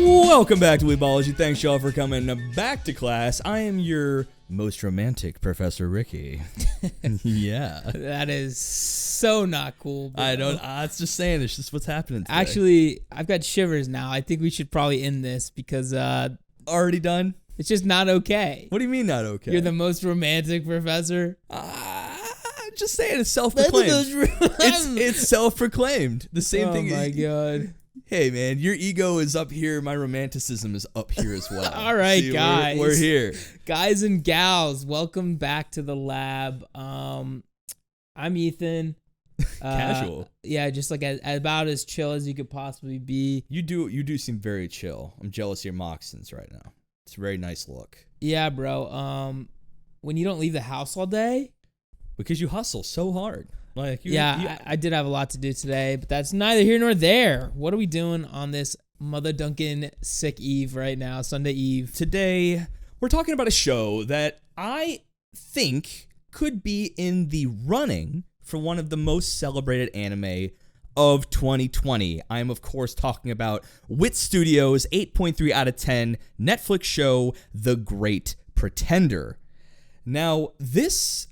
Welcome back to Weebology. Thanks, y'all, for coming back to class. I am your most romantic Professor Ricky. Yeah. That is so not cool, bro. I don't, it's just saying, it's just what's happening today. Actually, I've got shivers now. I think we should probably end this because already done? it's just not okay. What do you mean not okay? You're the most romantic professor. Just saying, it's self-proclaimed. It's self-proclaimed. The same thing. Oh my God. Hey, man, your ego is up here. My romanticism is up here as well. All right, see, guys. We're here. Guys and gals, welcome back to the lab. I'm Ethan. Casual. Yeah, just like about as chill as you could possibly be. You do seem very chill. I'm jealous of your moccasins right now. It's a very nice look. Yeah, bro. When you don't leave the house all day. Because you hustle so hard. Like I did have a lot to do today, but that's neither here nor there. What are we doing on this Mother Duncan sick eve right now, Sunday Eve? Today, we're talking about a show that I think could be in the running for one of the most celebrated anime of 2020. I am, of course, talking about Wit Studios' 8.3 out of 10 Netflix show, The Great Pretender. Now, this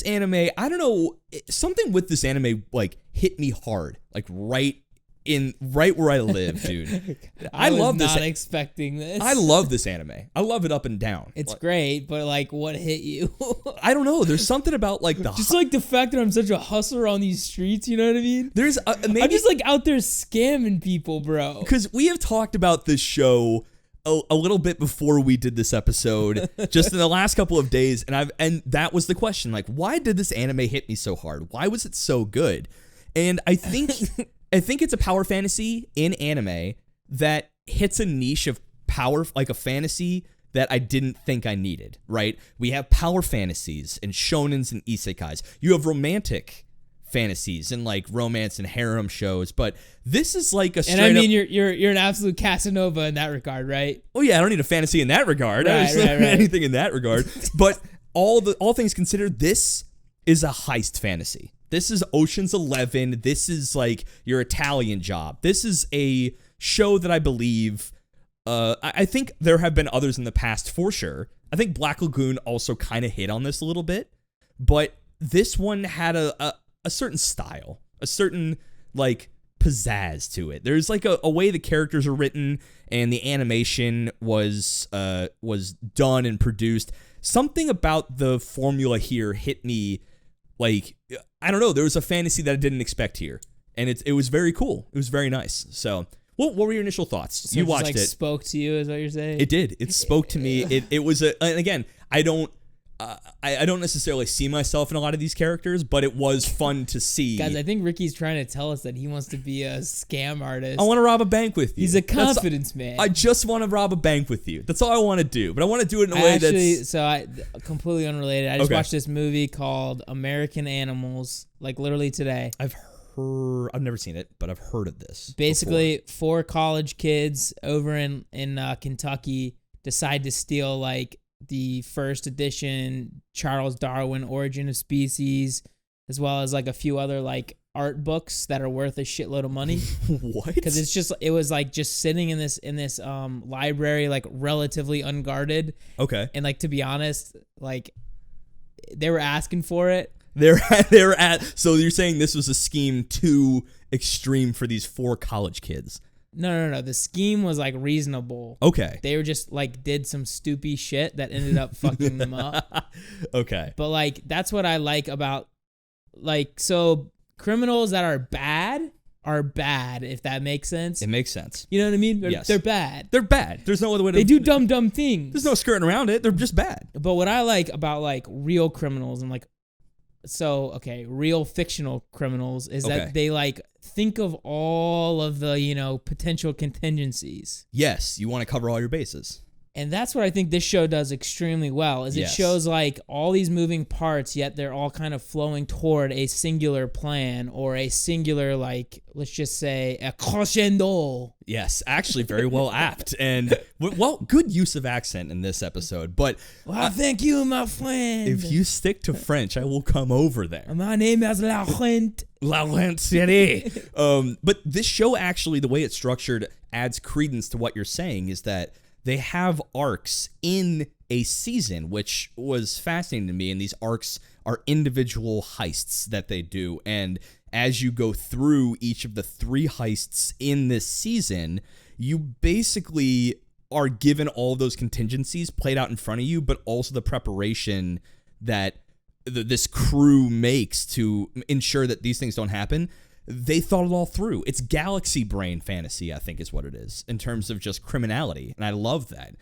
anime, I don't know, something with this anime like hit me hard, like right where I live, dude. I love this. Not expecting this. I love this anime. I love it up and down. It's great, but like, what hit you? I don't know. There's something about like just like the fact that I'm such a hustler on these streets. You know what I mean? There's maybe I'm just like out there scamming people, bro. Because we have talked about this show a little bit before we did this episode, just in the last couple of days, and that was the question, like, why did this anime hit me so hard? Why was it so good? And I think it's a power fantasy in anime that hits a niche of power, like a fantasy that I didn't think I needed, right? We have power fantasies and shonens and isekais. You have romantic fantasies and like romance and harem shows, but this is like a straight and I mean you're an absolute Casanova in that regard, right? Oh yeah, I don't need a fantasy in that regard. Right, I don't need anything in that regard. But all things considered, this is a heist fantasy. This is Ocean's 11. This is like your Italian Job. This is a show that I believe I think there have been others in the past for sure. I think Black Lagoon also kind of hit on this a little bit, but this one had a certain style, a certain like pizzazz to it. There's like a way the characters are written and the animation was done and produced. Something about the formula here hit me like, I don't know, there was a fantasy that I didn't expect here. And it was very cool. It was very nice. So what were your initial thoughts? So you watched like it. Spoke to you is what you're saying? It did. It spoke to me. It was and again, I don't necessarily see myself in a lot of these characters, but it was fun to see. Guys, I think Ricky's trying to tell us that he wants to be a scam artist. I want to rob a bank with you. He's a confidence man. I just want to rob a bank with you. That's all I want to do. But I want to do it in a way that's... So I completely unrelated. I just watched this movie called American Animals, like literally today. I've never seen it, but I've heard of this. Basically, 4 college kids over in Kentucky decide to steal like the first edition Charles Darwin Origin of Species, as well as like a few other like art books that are worth a shitload of money. What? Because it was like just sitting in this library, like relatively unguarded. Okay. And like, to be honest, like they were asking for it. So you're saying this was a scheme too extreme for these 4 college kids? No. The scheme was like reasonable. Okay. They were just like did some stupid shit that ended up fucking them up. Okay. But like that's what I like about like, so criminals that are bad, if that makes sense. It makes sense. You know what I mean? Yes. They're bad. They're bad. There's no other way to... They do dumb things. There's no skirting around it. They're just bad. But what I like about like real criminals and like, real fictional criminals is that they like think of all of the, potential contingencies. Yes, you want to cover all your bases. And that's what I think this show does extremely well, is it Yes. shows like all these moving parts, yet they're all kind of flowing toward a singular plan or a singular, like, let's just say, a crescendo. Yes, actually very well apt. And, well, good use of accent in this episode. But Well, thank you, my friend. if you stick to French, I will come over there. My name is Laurent. Laurent City. But this show actually, the way it's structured, adds credence to what you're saying, is that they have arcs in a season, which was fascinating to me. And these arcs are individual heists that they do. And as you go through each of the 3 heists in this season, you basically are given all those contingencies played out in front of you, but also the preparation that this crew makes to ensure that these things don't happen. They thought it all through. It's galaxy brain fantasy, I think is what it is, in terms of just criminality. And I love that.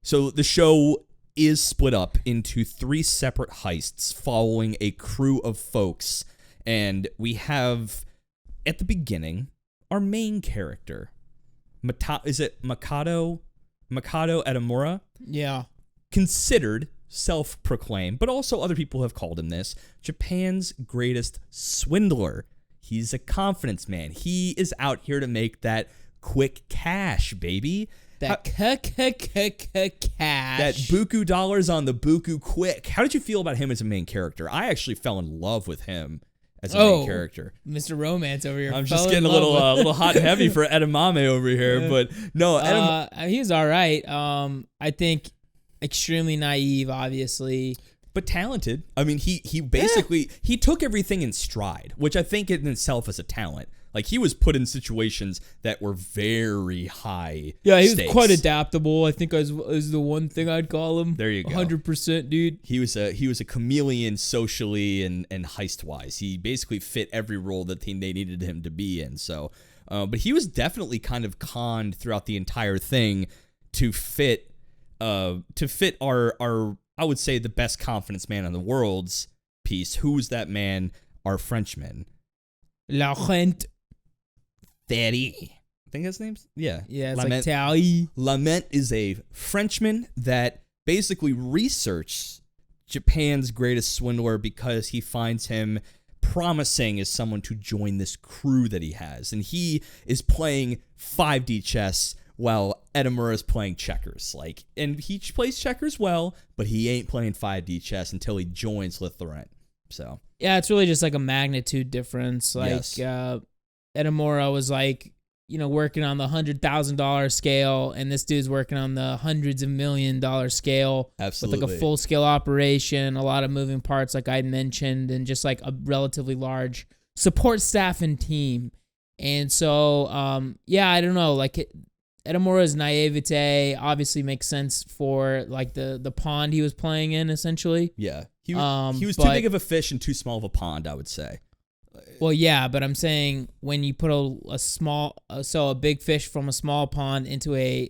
So the show is split up into 3 separate heists following a crew of folks. And we have, at the beginning, our main character. Is it Mikado? Mikado Edamura? Yeah. Considered, self-proclaimed, but also other people have called him this, Japan's greatest swindler. He's a confidence man. He is out here to make that quick cash, baby. That cash. That buku dollars on the buku quick. How did you feel about him as a main character? I actually fell in love with him as a main character. Mr. Romance over here. I'm just getting a little hot and heavy for edamame over here, but no, he's all right. I think extremely naive, obviously, but talented. I mean, he basically he took everything in stride, which I think in itself is a talent. Like, he was put in situations that were very high. Yeah, he stakes. was quite adaptable. I think is the one thing I'd call him. There you go. 100%, dude. He was a chameleon socially and heist wise. He basically fit every role that they needed him to be in. So, but he was definitely kind of conned throughout the entire thing to fit our I would say the best confidence man in the world's piece. Who's that man? Our Frenchman. Laurent. Thierry. I think his name's Yeah, it's Lament. like Thierry. Lament is a Frenchman that basically researched Japan's greatest swindler because he finds him promising as someone to join this crew that he has. And he is playing 5D chess while Edamura is playing checkers. And he plays checkers well, but he ain't playing 5D chess until he joins Laurent. So yeah, it's really just like a magnitude difference. Yes. Edamura was working on the $100,000 scale, and this dude's working on the hundreds of $1 million scale. Absolutely. With like a full scale operation, a lot of moving parts, like I mentioned, and just like a relatively large support staff and team. And so, I don't know, Edamura's naivete obviously makes sense for like the pond he was playing in, essentially. Yeah. He was too big of a fish and too small of a pond, I would say. Well, yeah, but I'm saying when you put a big fish from a small pond into a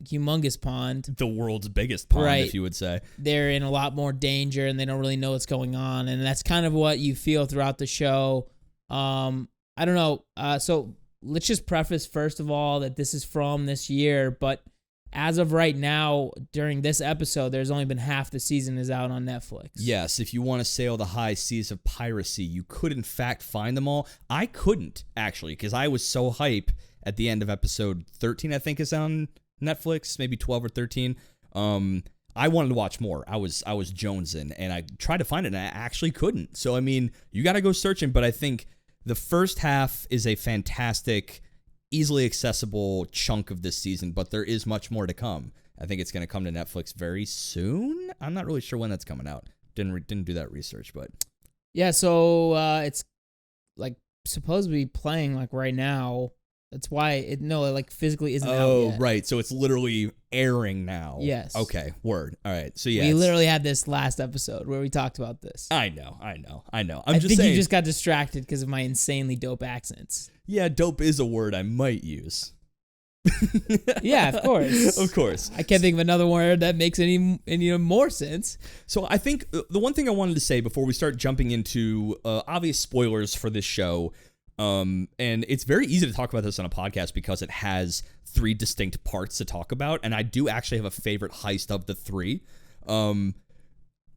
humongous pond, the world's biggest pond, right, if you would say, they're in a lot more danger and they don't really know what's going on, and that's kind of what you feel throughout the show. I don't know. So let's just preface first of all that this is from this year, but as of right now, during this episode, there's only been half the season is out on Netflix. Yes, if you want to sail the high seas of piracy, you could in fact find them all. I couldn't, actually, because I was so hype at the end of episode 13, I think is on Netflix, maybe 12 or 13. I wanted to watch more. I was jonesing, and I tried to find it, and I actually couldn't. So, I mean, you got to go searching, but I think the first half is a fantastic, easily accessible chunk of this season, but there is much more to come. I think it's going to come to Netflix very soon. I'm not really sure when that's coming out. Didn't do that research, but yeah. So it's like supposed to be playing like right now. That's why it physically isn't out yet. Oh, right. So it's literally airing now. Yes. Okay. Word. All right. So yeah, we literally had this last episode where we talked about this. I know. I think you just got distracted because of my insanely dope accents. Yeah, dope is a word I might use. Yeah, of course. Of course. I can't think of another word that makes any more sense. So I think the one thing I wanted to say before we start jumping into obvious spoilers for this show, And it's very easy to talk about this on a podcast because it has 3 distinct parts to talk about, and I do actually have a favorite heist of the 3.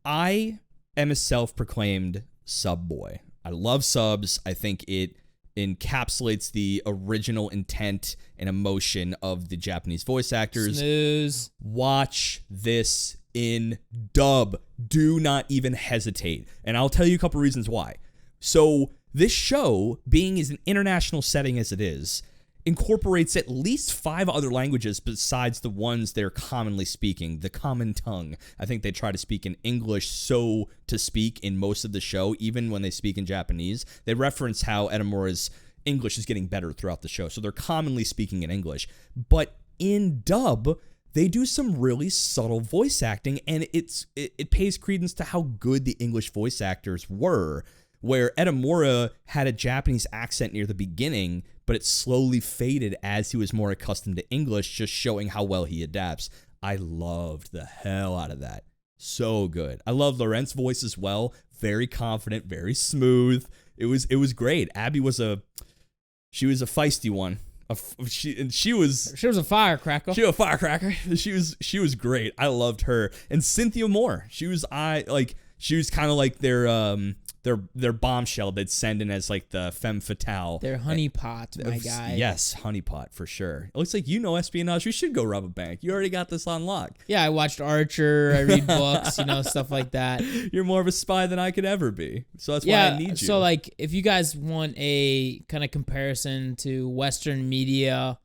I am a self-proclaimed sub boy. I love subs. I think it encapsulates the original intent and emotion of the Japanese voice actors. Snooze. Watch this in dub. Do not even hesitate. And I'll tell you a couple reasons why. So this show, being as an international setting as it is, incorporates at least 5 other languages besides the ones they're commonly speaking, the common tongue. I think they try to speak in English, so to speak, in most of the show, even when they speak in Japanese. They reference how Edamura's English is getting better throughout the show, so they're commonly speaking in English. But in dub, they do some really subtle voice acting, and it pays credence to how good the English voice actors were, where Edamura had a Japanese accent near the beginning, but it slowly faded as he was more accustomed to English, just showing how well he adapts. I loved the hell out of that. So good. I love Laurent's voice as well. Very confident, very smooth. It was great. Abby was a feisty one. She was a firecracker. She was a firecracker. She was great. I loved her. And Cynthia Moore. She was kind of like their bombshell they'd send in as like the femme fatale. Their honeypot, my guy. Yes, honeypot for sure. It looks like you know espionage. We should go rob a bank. You already got this on lock. Yeah, I watched Archer. I read books, stuff like that. You're more of a spy than I could ever be. So that's why I need you. So like, if you guys want a kind of comparison to Western media,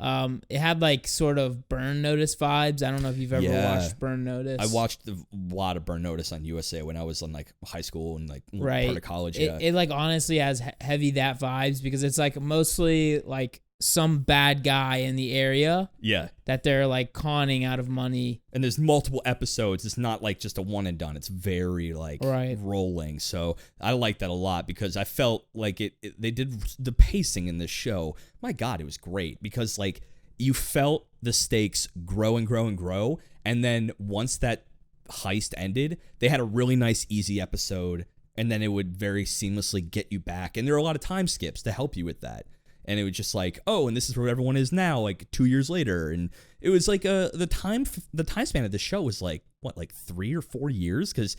it had like sort of Burn Notice vibes. I don't know if you've ever watched Burn Notice. I watched a lot of Burn Notice on USA when I was in like high school and like part of college. It like honestly has heavy that vibes because it's like mostly like some bad guy in the area. Yeah. That they're like conning out of money. And there's multiple episodes. It's not like just a one and done. It's very like rolling. So I like that a lot because I felt like they did the pacing in this show. My God, it was great because like you felt the stakes grow and grow and grow. And then once that heist ended, they had a really nice, easy episode. And then it would very seamlessly get you back. And there are a lot of time skips to help you with that. And it was just like, oh, and this is where everyone is now, like 2 years later. And it was like the time span of the show was like, what, like 3 or 4 years? Because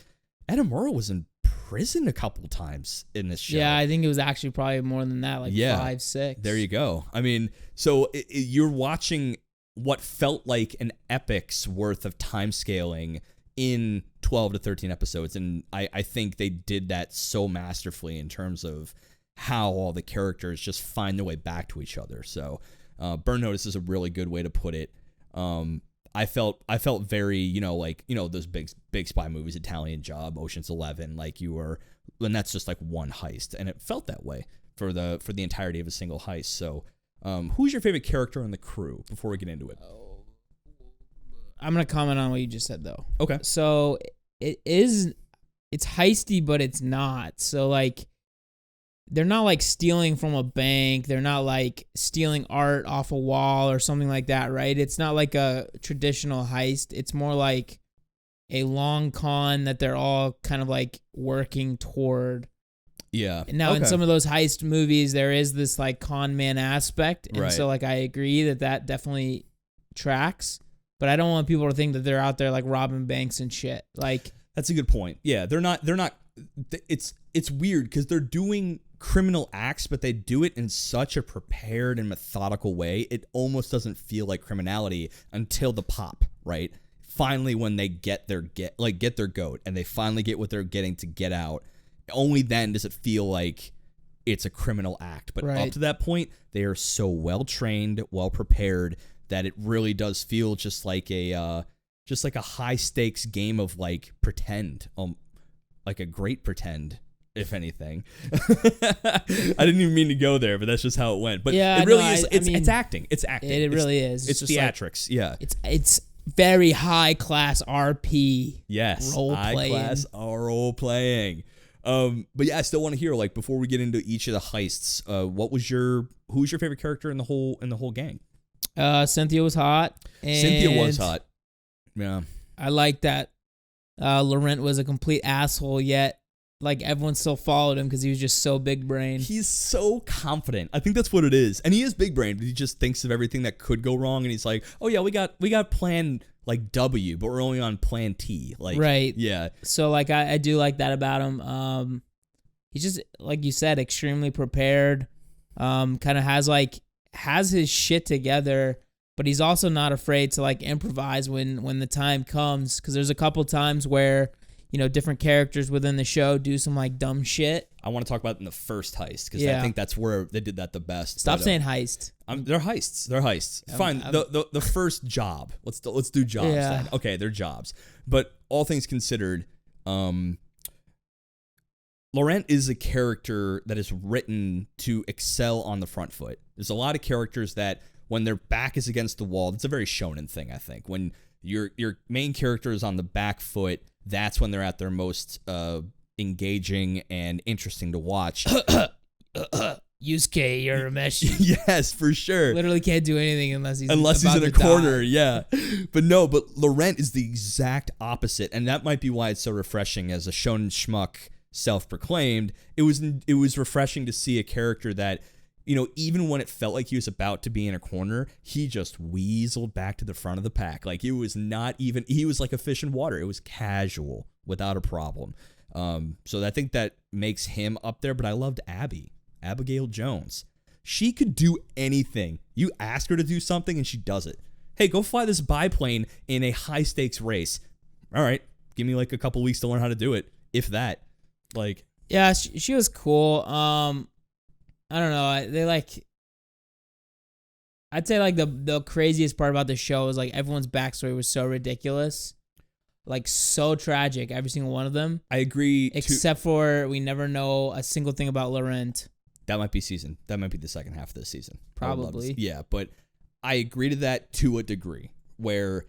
Edamura was in prison a couple times in this show. Yeah, I think it was actually probably more than that, like 5, 6. There you go. I mean, so you're watching what felt like an epic's worth of time scaling in 12 to 13 episodes. And I think they did that so masterfully in terms of how all the characters just find their way back to each other. So Burn Notice is a really good way to put it. I felt very, those big spy movies, Italian Job, Ocean's 11, and that's just like one heist. And it felt that way for the entirety of a single heist. So who's your favorite character on the crew before we get into it? I'm going to comment on what you just said though. Okay. So it's heisty, but it's not. So like, they're not like stealing from a bank. They're not like stealing art off a wall or something like that, right? It's not like a traditional heist. It's more like a long con that they're all kind of like working toward. Yeah. Now, in some of those heist movies, there is this like con man aspect. And so like I agree that definitely tracks. But I don't want people to think that they're out there like robbing banks and shit. Like, that's a good point. Yeah, they're not. It's weird because they're doing criminal acts, but they do it in such a prepared and methodical way. It almost doesn't feel like criminality until the pop, right? Finally, when they get their goat and they finally get what they're getting to get out, only then does it feel like it's a criminal act. But up to that point, they are so well trained, well prepared that it really does feel just like a high stakes game of like pretend, like a great pretend. If anything. I didn't even mean to go there, but that's just how it went. But it really is. It's acting. It's acting. It really is. It's theatrics. Like, yeah. It's very high class RP. Yes. High class role playing. But yeah, I still want to hear, like, before we get into each of the heists, who's your favorite character in the whole gang? Cynthia was hot. Cynthia was hot. Yeah. I like that Laurent was a complete asshole, yet like everyone still followed him because he was just so big brain. He's so confident. I think that's what it is. And he is big brain, but he just thinks of everything that could go wrong. And he's like, oh yeah, we got plan like W, but we're only on plan T. Like, right. Yeah. So like I do like that about him. He's just, like you said, extremely prepared. Kind of has his shit together, but he's also not afraid to like improvise when the time comes. Because there's a couple times where, you know, different characters within the show do some like dumb shit. I want to talk about it in the first heist because I think that's where they did that the best. Stop saying heist. They're heists. They're heists. Fine. The first job. Let's do jobs then. Okay, they're jobs. But all things considered, Laurent is a character that is written to excel on the front foot. There's a lot of characters that when their back is against the wall, it's a very shonen thing, I think. When your main character is on the back foot, that's when they're at their most engaging and interesting to watch. Yusuke Urameshi. Yes, for sure. Literally can't do anything unless he's in a corner, yeah. But Laurent is the exact opposite, and that might be why it's so refreshing as a shonen schmuck, self-proclaimed. It was refreshing to see a character that, you know, even when it felt like he was about to be in a corner, he just weaseled back to the front of the pack. Like it was not even, he was like a fish in water. It was casual without a problem. So I think that makes him up there, but I loved Abigail Jones. She could do anything. You ask her to do something and she does it. Hey, go fly this biplane in a high stakes race. All right. Give me like a couple weeks to learn how to do it. If that. Like, yeah, she was cool. I don't know. I'd say like the craziest part about the show is like everyone's backstory was so ridiculous, like so tragic. Every single one of them. I agree. Except for we never know a single thing about Laurent. That might be the second half of this season. Probably. Yeah, but I agree to that to a degree where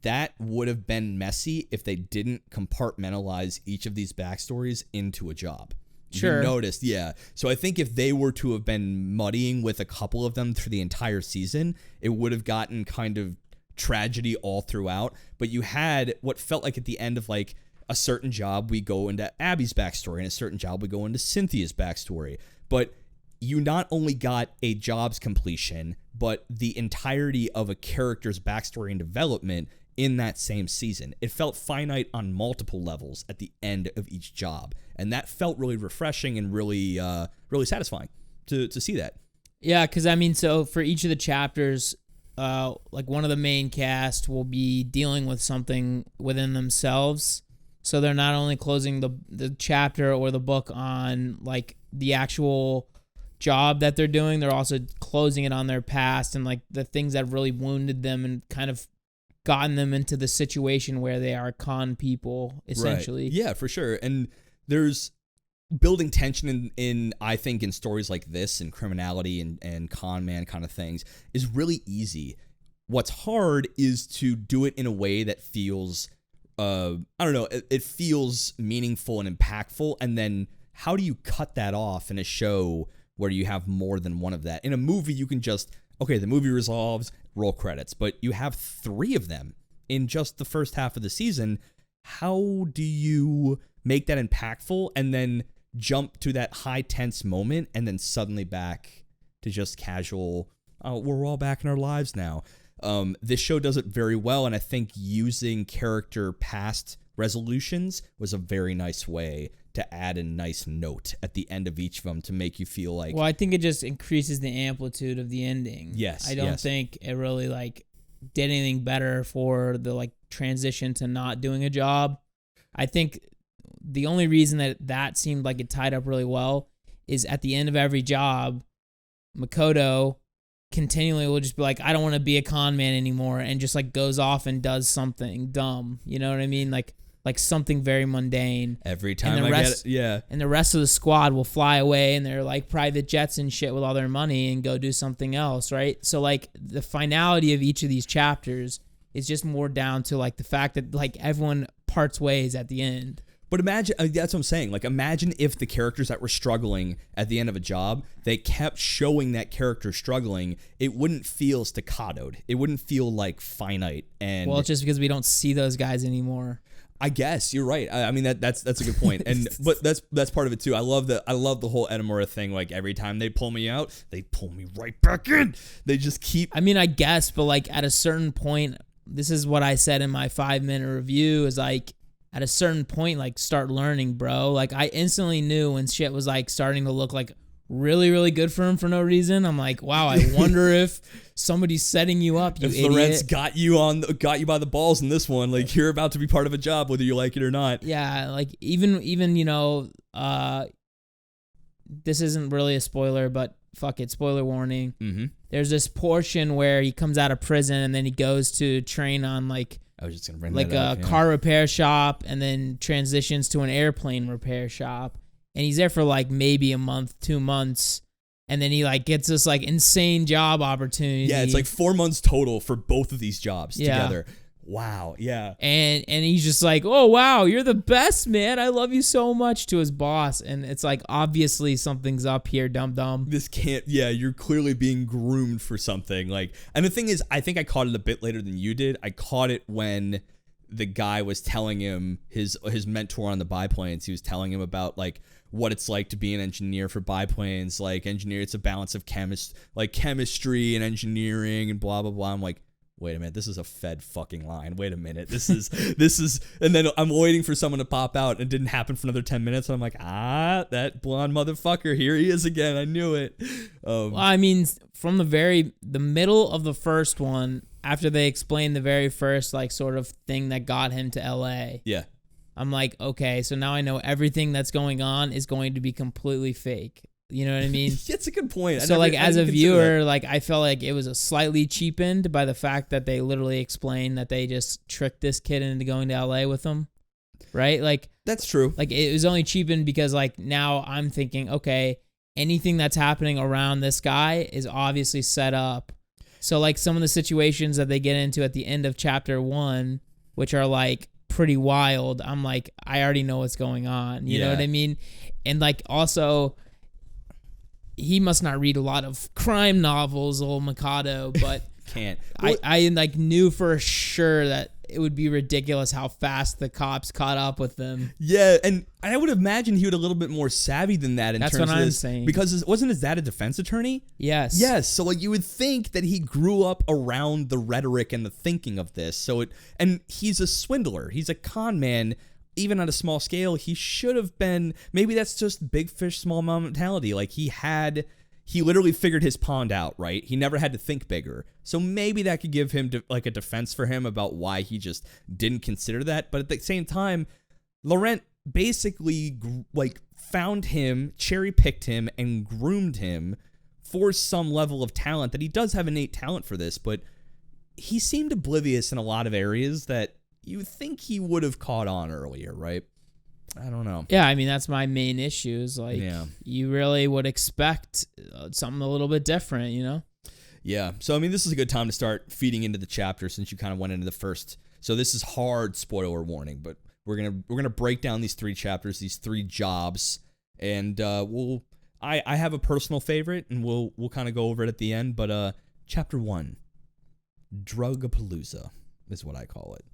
that would have been messy if they didn't compartmentalize each of these backstories into a job. Sure. You noticed, yeah. So I think if they were to have been muddying with a couple of them through the entire season, it would have gotten kind of tragedy all throughout. But you had what felt like at the end of like a certain job, we go into Abby's backstory, and a certain job, we go into Cynthia's backstory. But you not only got a job's completion, but the entirety of a character's backstory and development in that same season. It felt finite on multiple levels at the end of each job. And that felt really refreshing and really satisfying to see that. Yeah, because I mean, so for each of the chapters, like one of the main cast will be dealing with something within themselves. So they're not only closing the chapter or the book on like the actual job that they're doing, they're also closing it on their past and like the things that really wounded them and kind of gotten them into the situation where they are con people, essentially. Right. Yeah, for sure. And there's building tension in I think in stories like this and criminality and con man kind of things is really easy. What's hard is to do it in a way that feels I don't know, it feels meaningful and impactful, and then how do you cut that off in a show where you have more than one of that? In a movie, you can just, okay, the movie resolves, roll credits, but you have 3 of them in just the first half of the season. How do you make that impactful and then jump to that high tense moment and then suddenly back to just casual, oh, we're all back in our lives now? This show does it very well, and I think using character past resolutions was a very nice way to add a nice note at the end of each of them to make you feel like... Well, I think it just increases the amplitude of the ending. Yes. I don't think it really like did anything better for the like transition to not doing a job. I think the only reason that seemed like it tied up really well is at the end of every job, Makoto continually will just be like, I don't want to be a con man anymore, and just like goes off and does something dumb. You know what I mean? Like something very mundane. Every time get it, yeah. And the rest of the squad will fly away in their like private jets and shit with all their money and go do something else, right? So like the finality of each of these chapters is just more down to like the fact that like everyone parts ways at the end. But imagine, that's what I'm saying. Like, imagine if the characters that were struggling at the end of a job, they kept showing that character struggling. It wouldn't feel staccatoed. It wouldn't feel like finite. And well, it's just because we don't see those guys anymore. I guess you're right. I mean that's a good point, and but that's part of it too. I love the whole Edamura thing. Like every time they pull me out, they pull me right back in. They just keep. I mean, I guess, but like at a certain point, this is what I said in my 5-minute review. Is like at a certain point, like start learning, bro. Like I instantly knew when shit was like starting to look like really, really good for him for no reason. I'm like, wow, I wonder if somebody's setting you up, you idiot. Lorentz got you by the balls in this one. Like you're about to be part of a job, whether you like it or not. Yeah, like even this isn't really a spoiler, but fuck it, spoiler warning. Mm-hmm. There's this portion where he comes out of prison and then he goes to train on like I was just gonna bring like that a up, car repair shop, and then transitions to an airplane repair shop. And he's there for like maybe a month, 2 months. And then he like gets this like insane job opportunity. Yeah, it's like 4 months total for both of these jobs together. Wow, yeah. And he's just like, oh, wow, you're the best, man. I love you so much, to his boss. And it's like, obviously something's up here, dum-dum. This can't, yeah, you're clearly being groomed for something. Like, and the thing is, I think I caught it a bit later than you did. I caught it when the guy was telling him, his mentor on the biplanes, he was telling him about like what it's like to be an engineer for biplanes. Like it's a balance of chemistry and engineering and blah, blah, blah. I'm like, wait a minute, this is a fed fucking line. Wait a minute, this is, and then I'm waiting for someone to pop out, and it didn't happen for another 10 minutes. And I'm like, that blonde motherfucker, here he is again. I knew it. Well, I mean, from the middle of the first one, after they explained the very first like sort of thing that got him to LA. Yeah. I'm like, okay, so now I know everything that's going on is going to be completely fake. You know what I mean? That's a good point. So like as a viewer, like I felt like it was a slightly cheapened by the fact that they literally explained that they just tricked this kid into going to LA with them. Right? Like that's true. Like it was only cheapened because like now I'm thinking, okay, anything that's happening around this guy is obviously set up. So like some of the situations that they get into at the end of chapter 1, which are like pretty wild, I'm like, I already know what's going on. You know what I mean? And like also, he must not read a lot of crime novels, old Mikado, but can't. I like knew for sure that it would be ridiculous how fast the cops caught up with them. Yeah, and I would imagine he would a little bit more savvy than that in That's terms what of I'm this, saying. because wasn't his dad a defense attorney? Yes. Yes, so like you would think that he grew up around the rhetoric and the thinking of this. So and he's a swindler. He's a con man. Even on a small scale, he should have been, maybe that's just big fish, small mentality. Like he literally figured his pond out, right? He never had to think bigger. So maybe that could give him like a defense for him about why he just didn't consider that. But at the same time, Laurent basically like found him, cherry picked him, and groomed him for some level of talent that he does have innate talent for this, but he seemed oblivious in a lot of areas that you think he would have caught on earlier, right? I don't know. Yeah, I mean, that's my main issue is like, you really would expect something a little bit different, you know? Yeah. So, I mean, this is a good time to start feeding into the chapter since you kind of went into the first. So this is hard spoiler warning, but we're gonna break down these 3 chapters, these 3 jobs, and I have a personal favorite, and we'll kind of go over it at the end. But chapter 1, Drugapalooza is what I call it.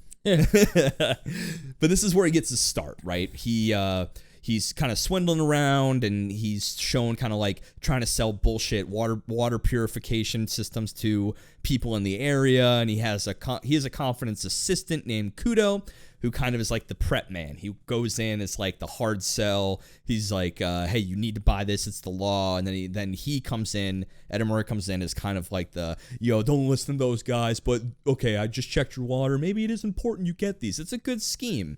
But this is where he gets his start, right? He's kind of swindling around, and he's shown kind of like trying to sell bullshit water purification systems to people in the area, and he has a confidence assistant named Kudo, who kind of is like the prep man. He goes in as like the hard sell. He's like, hey, you need to buy this. It's the law. And then he comes in. Edamura comes in as kind of like the, don't listen to those guys. But okay, I just checked your water. Maybe it is important you get these. It's a good scheme.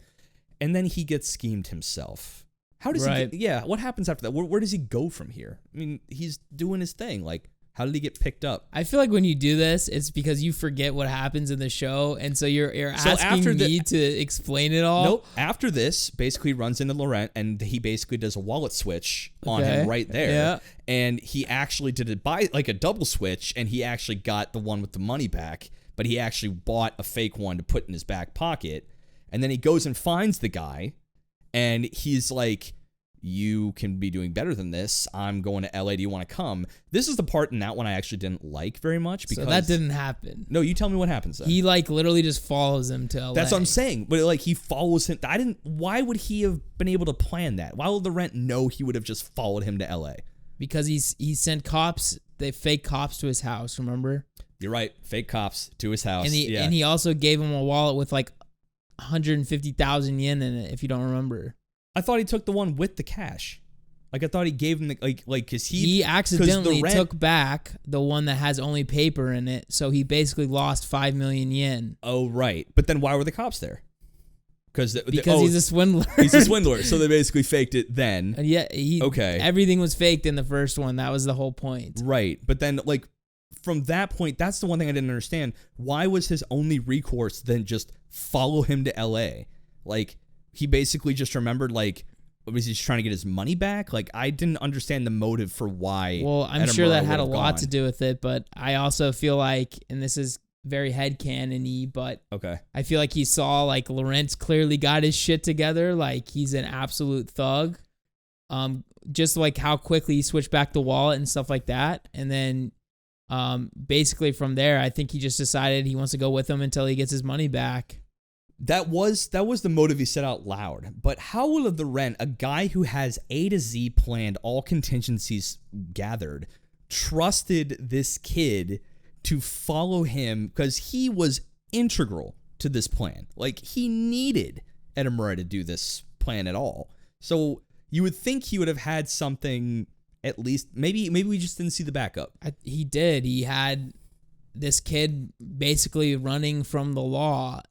And then he gets schemed himself. How does he get, what happens after that? Where does he go from here? I mean, he's doing his thing. Like, how did he get picked up? I feel like when you do this, it's because you forget what happens in the show, and so you're asking me to explain it all. Nope. After this, basically runs into Laurent, and he basically does a wallet switch on him right there. Yeah. And he actually did it by like a double switch, and he actually got the one with the money back, but he actually bought a fake one to put in his back pocket. And then he goes and finds the guy, and he's like, you can be doing better than this. I'm going to LA. Do you want to come? This is the part in that one I actually didn't like very much. Because so that didn't happen. No, you tell me what happens then. He like literally just follows him to LA. That's what I'm saying. But like he follows him. Why would he have been able to plan that? Why would the rent know he would have just followed him to LA? Because he sent cops, fake cops to his house, remember? You're right. Fake cops to his house. And he also gave him a wallet with like 150,000 yen in it, if you don't remember. I thought he took the one with the cash. Like I thought he gave him because he accidentally took back the one that has only paper in it, so he basically lost 5 million yen. Oh right, but then why were the cops there? Because he's a swindler. He's a swindler, so they basically faked it then. And everything was faked in the first one. That was the whole point. Right, but then like from that point, that's the one thing I didn't understand. Why was his only recourse then just follow him to LA? Like he basically just remembered like. Was he just trying to get his money back? Like, I didn't understand the motive for why. Well, I'm sure that had a lot to do with it, but I also feel like, and this is very headcanon-y, but okay. I feel like he saw, like, Laurent's clearly got his shit together. Like, he's an absolute thug. Just, like, how quickly he switched back the wallet and stuff like that. And then, basically from there, I think he just decided he wants to go with him until he gets his money back. That was the motive he said out loud. But how will the rent, a guy who has A to Z planned, all contingencies gathered, trusted this kid to follow him because he was integral to this plan? Like he needed Edamura to do this plan at all. So you would think he would have had something at least. Maybe we just didn't see the backup. He did. He had this kid basically running from the law.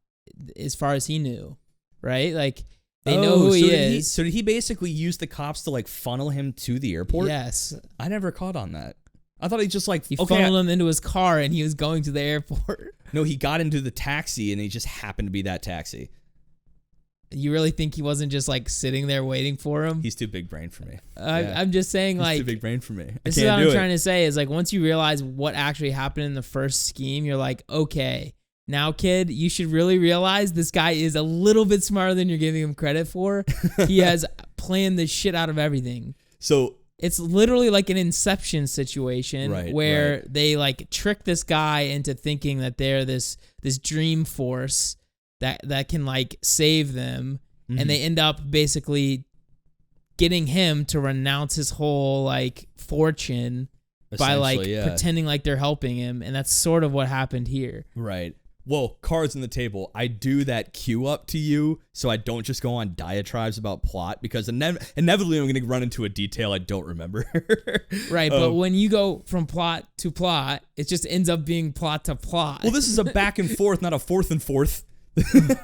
As far as he knew, right? Like they know who he is. So did he basically use the cops to like funnel him to the airport? Yes. I never caught on that. I thought he just like funneled him into his car and he was going to the airport. No, he got into the taxi and he just happened to be that taxi. You really think he wasn't just like sitting there waiting for him? He's too big brain for me. I'm just saying, like, he's too big brain for me. This is what I'm trying to say is like once you realize what actually happened in the first scheme, you're like, okay. Now, kid, you should really realize this guy is a little bit smarter than you're giving him credit for. He has planned the shit out of everything. So it's literally like an Inception situation where they like trick this guy into thinking that they're this dream force that can like save them, and they end up basically getting him to renounce his whole like fortune by like pretending like they're helping him, and that's sort of what happened here. Right. Well, cards on the table. I do that cue up to you so I don't just go on diatribes about plot because inevitably I'm going to run into a detail I don't remember. Right, but when you go from plot to plot, it just ends up being plot to plot. Well, this is a back and forth, not a forth and forth.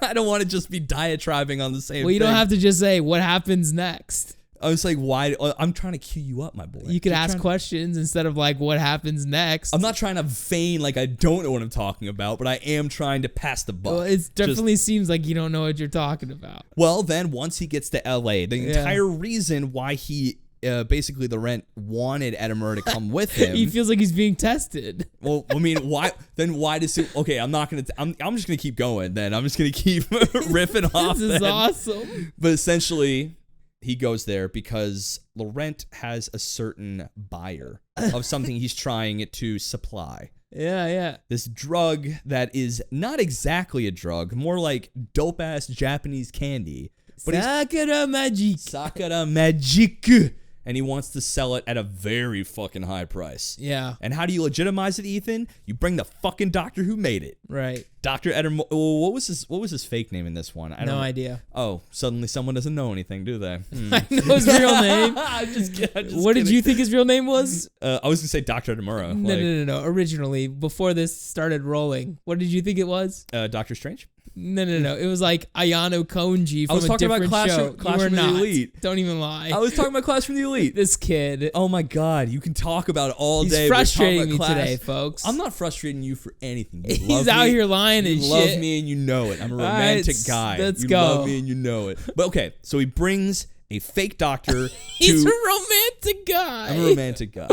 I don't want to just be diatribing on the same thing. Well, you don't have to just say what happens next. I was like, why? I'm trying to cue you up, my boy. You could ask questions instead of like, what happens next? I'm not trying to feign like I don't know what I'm talking about, but I am trying to pass the buck. Well, it definitely seems like you don't know what you're talking about. Well, then once he gets to LA, the entire reason why he basically the rent wanted Edamura to come with him. He feels like he's being tested. Well, I mean, why? Then why does he? Okay, I'm not gonna. I'm just gonna keep going. Then I'm just gonna keep riffing off. This is awesome. But essentially, he goes there because Laurent has a certain buyer of something he's trying to supply. Yeah. This drug that is not exactly a drug, more like dope-ass Japanese candy. But Sakura Magic. Sakura Magic. And he wants to sell it at a very fucking high price. Yeah. And how do you legitimize it, Ethan? You bring the fucking doctor who made it. Right. Dr. Edamura. What was his fake name in this one? No idea. Oh, suddenly someone doesn't know anything, do they? I know his real name. I'm just kidding. What did you think his real name was? I was going to say Dr. Edamura. No. Originally, before this started rolling, what did you think it was? Doctor Strange? No. It was like Ayano Konji from a different show. Clash from the Elite. Don't even lie. I was talking about Clash from the Elite. This kid. Oh my God. You can talk about it all day. He's frustrating me today, folks. I'm not frustrating you for anything. He's out here lying and shit. You love me and you know it. I'm a romantic guy. Let's go. You love me and you know it. But okay, so he brings a fake doctor He's a romantic guy. I'm a romantic guy.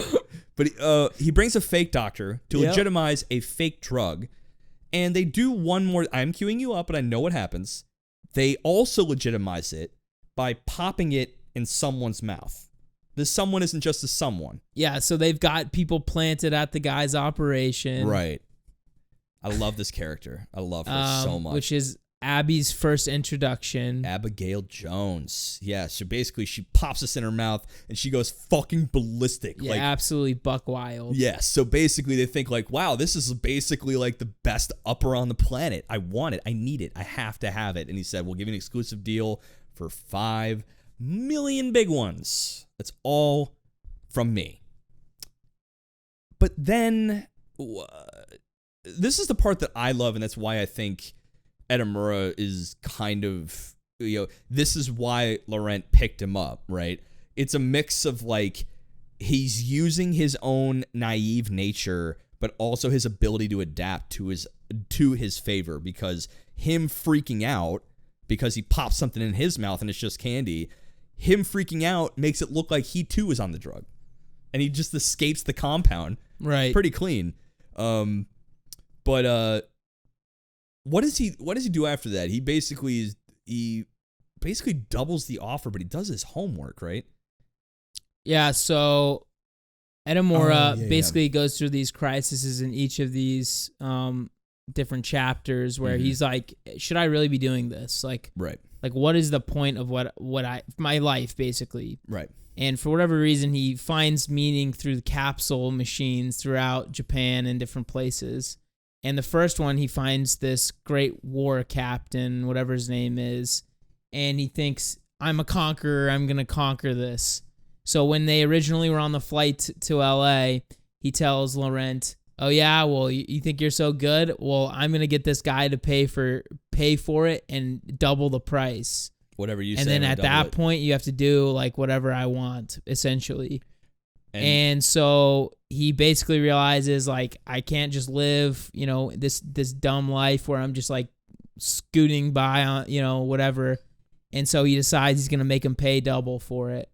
But he brings a fake doctor to legitimize a fake drug. And they do one more. I'm queuing you up, but I know what happens. They also legitimize it by popping it in someone's mouth. This someone isn't just a someone. Yeah, so they've got people planted at the guy's operation. Right. I love this character. I love her so much. Which is Abby's first introduction. Abigail Jones. Yeah, so basically she pops this in her mouth and she goes fucking ballistic. Yeah, absolutely buck wild. Yeah, so basically they think like, wow, this is basically like the best upper on the planet. I want it. I need it. I have to have it. And he said, we'll give you an exclusive deal for 5 million big ones. That's all from me. But then this is the part that I love, and that's why I think Edamura is kind of, this is why Laurent picked him up, right? It's a mix of like, he's using his own naive nature, but also his ability to adapt to his favor, because him freaking out because he pops something in his mouth and it's just candy, him freaking out makes it look like he too is on the drug. And he just escapes the compound. Right. Pretty clean. But what does he do after that? He basically doubles the offer, but he does his homework, right? Yeah, so Edamura basically goes through these crises in each of these different chapters where he's like, should I really be doing this? Like, right. Like, what is the point of my life, basically? Right. And for whatever reason, he finds meaning through the capsule machines throughout Japan and different places. And the first one, he finds this great war captain, whatever his name is, and he thinks, I'm a conqueror, I'm going to conquer this. So when they originally were on the flight to LA, he tells Laurent, oh yeah, well, you think you're so good? Well, I'm going to get this guy to pay for it and double the price. Whatever you say. And then at that point, you have to do like whatever I want, essentially. And so he basically realizes, like, I can't just live, this dumb life where I'm just like scooting by on, whatever. And so he decides he's going to make him pay double for it.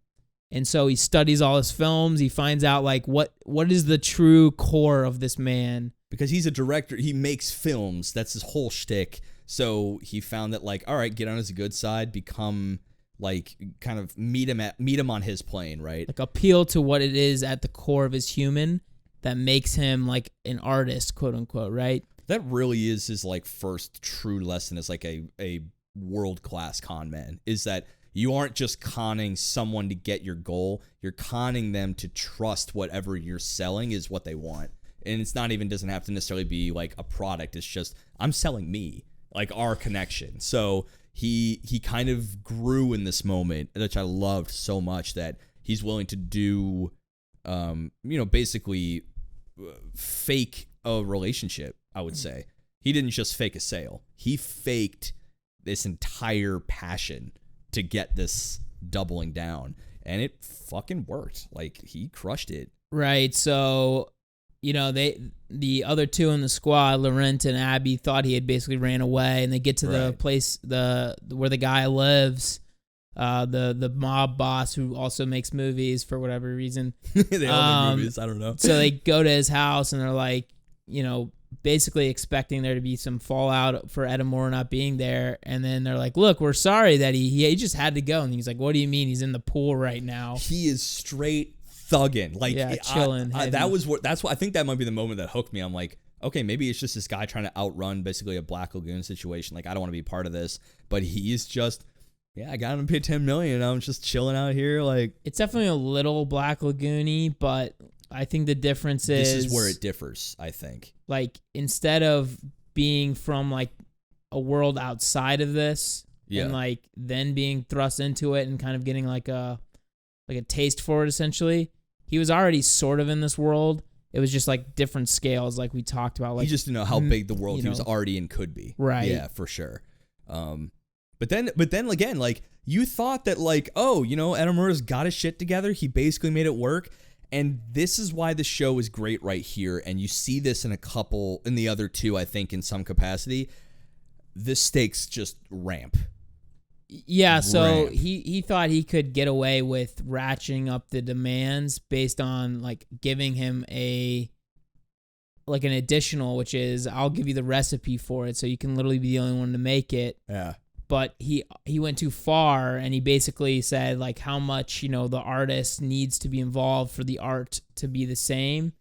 And so he studies all his films. He finds out like what is the true core of this man. Because he's a director, he makes films. That's his whole shtick. So he found that, like, all right, get on his good side, become like, kind of meet him on his plane, right? Like, appeal to what it is at the core of his human that makes him like an artist, quote unquote, right? That really is his like first true lesson as like a world-class con man, is that you aren't just conning someone to get your goal, you're conning them to trust whatever you're selling is what they want. And it's not even, doesn't have to necessarily be like a product, it's just, I'm selling me, like our connection. So he kind of grew in this moment, which I loved so much, that he's willing to do, basically fake a relationship, I would say. He didn't just fake a sale. He faked this entire passion to get this doubling down, and it fucking worked. Like, he crushed it. Right. So, the other two in the squad, Laurent and Abby, thought he had basically ran away, and they get to the place where the guy lives, the mob boss who also makes movies for whatever reason. They all make movies. I don't know. So they go to his house, and they're like, basically expecting there to be some fallout for Edamura not being there, and then they're like, look, we're sorry that he just had to go. And he's like, what do you mean? He's in the pool right now. He is straight thugging, like, yeah, chilling. That's what I think that might be the moment that hooked me. I'm like, okay, maybe it's just this guy trying to outrun basically a Black Lagoon situation. Like, I don't want to be part of this, but he's just, yeah, I got him to pay $10 million. I'm just chilling out here. Like, it's definitely a little Black Lagoon-y, but I think the difference is, this is where it differs, I think. Like, instead of being from like a world outside of this, and like then being thrust into it and kind of getting like a taste for it, essentially, he was already sort of in this world. It was just like different scales, like we talked about. Like, he just didn't know how big the world he was already in could be. Right. Yeah, for sure. But then again, like, you thought that, like, oh, Edamura's got his shit together. He basically made it work. And this is why the show is great right here. And you see this in the other two, I think, in some capacity. The stakes just ramp. Yeah, so he thought he could get away with ratcheting up the demands based on like giving him an additional, which is, I'll give you the recipe for it, so you can literally be the only one to make it. Yeah. but he went too far, and he basically said like how much, you know, the artist needs to be involved for the art to be the same.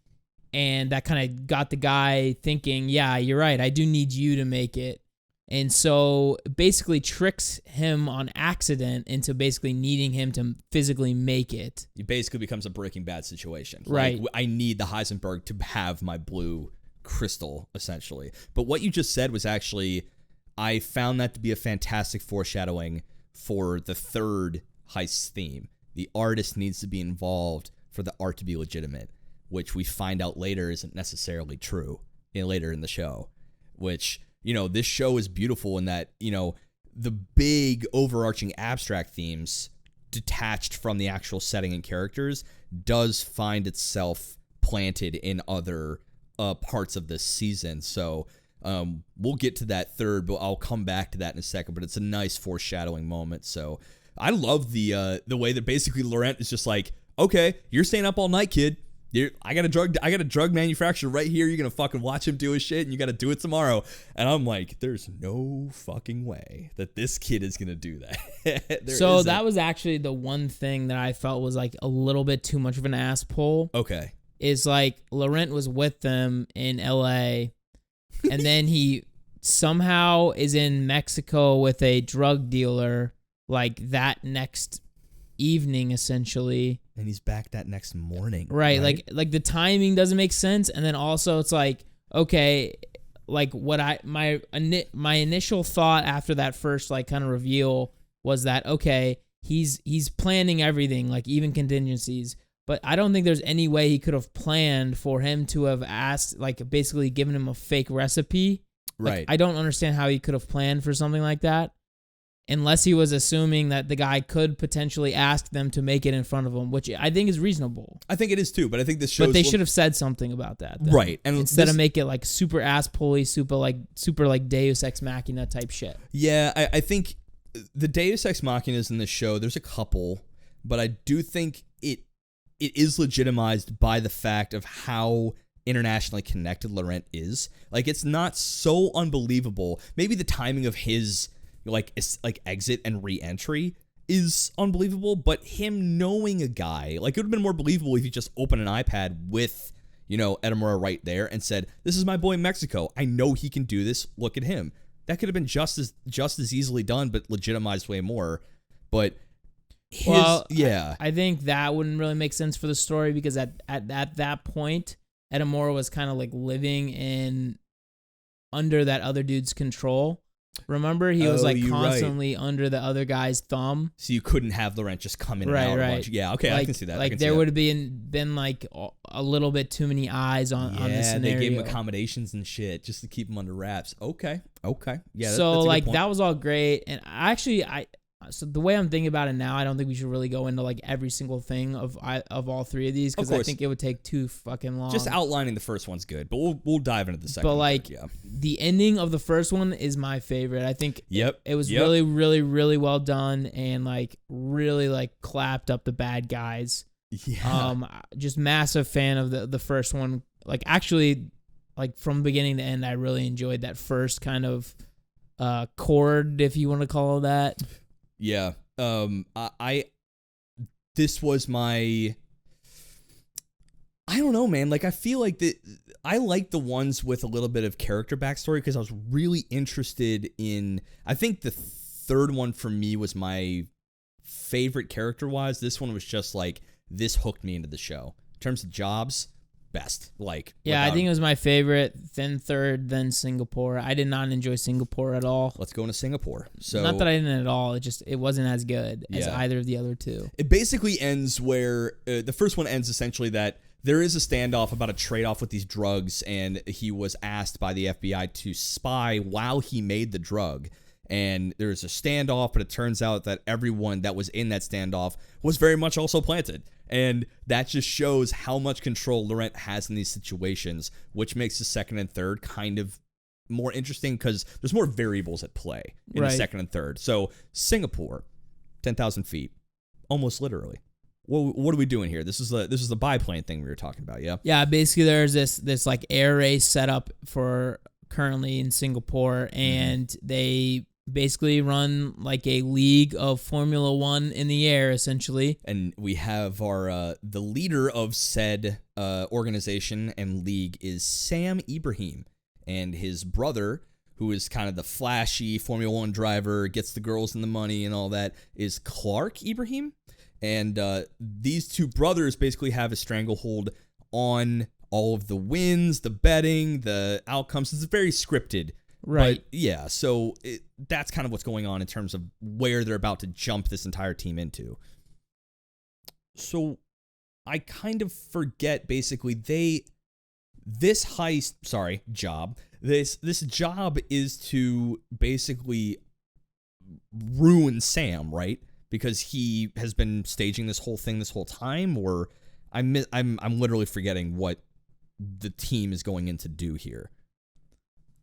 And that kind of got the guy thinking, yeah, you're right, I do need you to make it. And so basically tricks him on accident into basically needing him to physically make it. It basically becomes a Breaking Bad situation. Right. Like, I need the Heisenberg to have my blue crystal, essentially. But what you just said was actually, I found that to be a fantastic foreshadowing for the third heist theme. The artist needs to be involved for the art to be legitimate, which we find out later isn't necessarily true later in the show, which... You know, this show is beautiful in that, you know, the big overarching abstract themes detached from the actual setting and characters does find itself planted in other parts of this season. So we'll get to that third, but I'll come back to that in a second. But it's a nice foreshadowing moment. So I love the way that basically Laurent is just like, okay, you're staying up all night, kid. I got a drug manufacturer right here. You're gonna fucking watch him do his shit, and you got to do it tomorrow. And I'm like, there's no fucking way that this kid is gonna do that. So that was actually the one thing that I felt was like a little bit too much of an ass pull. Okay, is like Laurent was with them in L.A. and then he somehow is in Mexico with a drug dealer like that next evening, essentially. And he's back that next morning. Right? Like the timing doesn't make sense. And then also it's like, okay, like what my initial thought after that first like kind of reveal was that, okay, he's planning everything, like even contingencies. But I don't think there's any way he could have planned for him to have asked, like basically given him a fake recipe. Right. Like, I don't understand how he could have planned for something like that. Unless he was assuming that the guy could potentially ask them to make it in front of him, which I think is reasonable. I think it is too, but I think this shows... But they should have said something about that. Then. Right. And instead of make it like super ass-pulley, super like Deus Ex Machina type shit. Yeah, I think the Deus Ex Machinas in this show, there's a couple, but I do think it is legitimized by the fact of how internationally connected Laurent is. Like, it's not so unbelievable. Maybe the timing of his... like exit and re-entry is unbelievable, but him knowing a guy, like it would have been more believable if he just opened an iPad with, you know, Edamura right there and said, this is my boy Mexico. I know he can do this. Look at him. That could have been just as easily done, but legitimized way more. But I think that wouldn't really make sense for the story because at that point, Edamura was kind of like living under that other dude's control. Remember, he was like constantly under the other guy's thumb. So you couldn't have Laurent just come in and out. Right. Yeah, okay, like, I can see that. Like there would have been like a little bit too many eyes on the scenario. They gave him accommodations and shit just to keep him under wraps. Okay. Yeah. So like that was all great, and so the way I'm thinking about it now, I don't think we should really go into like every single thing of all three of these because I think it would take too fucking long. Just outlining the first one's good, but we'll dive into the second. But like the ending of the first one is my favorite. I think it was really, really, really well done and like really like clapped up the bad guys. Yeah. Just massive fan of the first one. Like actually, like from beginning to end, I really enjoyed that first kind of chord, if you want to call it that. Yeah. This was my, I don't know, man. Like, I feel like I like the ones with a little bit of character backstory because I was really interested in, I think the third one for me was my favorite character-wise. This one was just like, this hooked me into the show. In terms of jobs, best. Like, yeah, I think it was my favorite, then third, then Singapore. I did not enjoy Singapore at all. Let's go into Singapore. So not that I didn't at all. It wasn't as good as either of the other two. It basically ends where the first one ends essentially that there is a standoff about a trade-off with these drugs, and he was asked by the FBI to spy while he made the drug. And there's a standoff, but it turns out that everyone that was in that standoff was very much also planted. And that just shows how much control Laurent has in these situations, which makes the second and third kind of more interesting because there's more variables at play in the second and third. So Singapore, 10,000 feet, almost literally. Well, what are we doing here? This is the biplane thing we were talking about, yeah? Yeah, basically there's this like air race set up for currently in Singapore, and they basically run like a league of Formula One in the air, essentially. And we have our the leader of said organization and league is Sam Ibrahim, and his brother, who is kind of the flashy Formula One driver, gets the girls and the money and all that, is Clark Ibrahim. And these two brothers basically have a stranglehold on all of the wins, the betting, the outcomes. It's very scripted. Right. But yeah, so that's kind of what's going on in terms of where they're about to jump this entire team into. So I kind of forget, basically, this job is to basically ruin Sam, right? Because he has been staging this whole thing this whole time, or I'm literally forgetting what the team is going in to do here.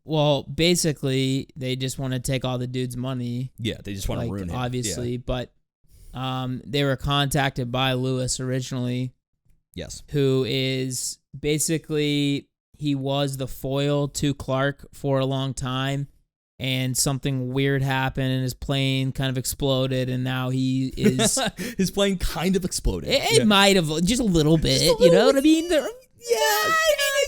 Well, basically, they just want to take all the dude's money. Yeah, they just want to ruin him. Obviously, yeah. But they were contacted by Lewis originally. Yes. Who is basically, he was the foil to Clark for a long time, and something weird happened, and his plane kind of exploded, and now he is... His plane kind of exploded. It might have, just a little bit, you know what I mean? Yeah,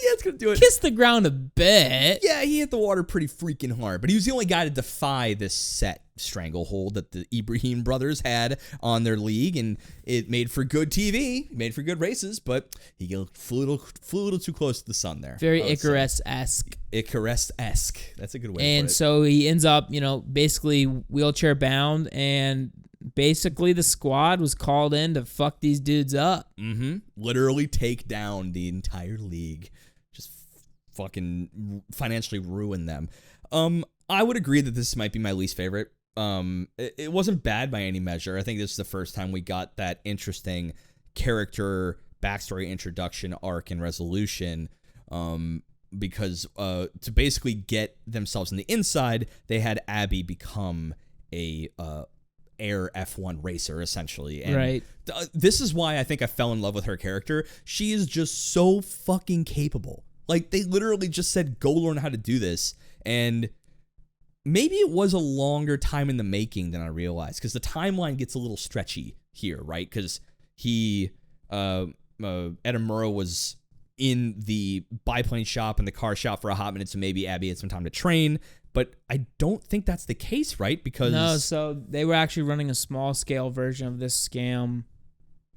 it's gonna do it. Kiss the ground a bit. Yeah, he hit the water pretty freaking hard, but he was the only guy to defy this set stranglehold that the Ibrahim brothers had on their league, and it made for good TV, made for good races, but he flew a little too close to the sun there. Very Icarus-esque. Icarus-esque. That's a good way to put it. And so he ends up, basically wheelchair bound, and basically the squad was called in to fuck these dudes up. Mm-hmm. Literally take down the entire league. Just fucking financially ruin them. I would agree that this might be my least favorite. It wasn't bad by any measure. I think this is the first time we got that interesting character backstory introduction arc and resolution. Because to basically get themselves on the inside, they had Abby become a air F1 racer, essentially. And right. This is why I think I fell in love with her character. She is just so fucking capable. Like, they literally just said, go learn how to do this. And maybe it was a longer time in the making than I realized, because the timeline gets a little stretchy here, right? Because Edamura was in the biplane shop and the car shop for a hot minute, so maybe Abby had some time to train. But I don't think that's the case, right? Because no, so they were actually running a small-scale version of this scam,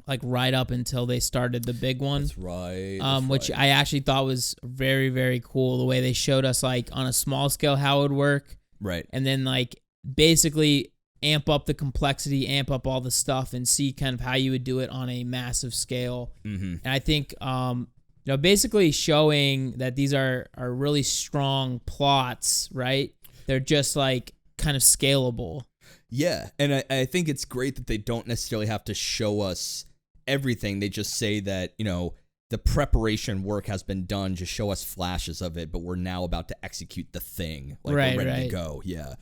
like right up until they started the big one. That's right. Which I actually thought was very, very cool, the way they showed us, like, on a small scale how it would work. Right. And then, like, basically amp up the complexity, amp up all the stuff, and see kind of how you would do it on a massive scale. Mm-hmm. And I think, basically showing that these are really strong plots, right? They're just, like, kind of scalable. Yeah, and I think it's great that they don't necessarily have to show us everything. They just say that, the preparation work has been done, just show us flashes of it, but we're now about to execute the thing. Like, right, we're ready right. to go. Yeah,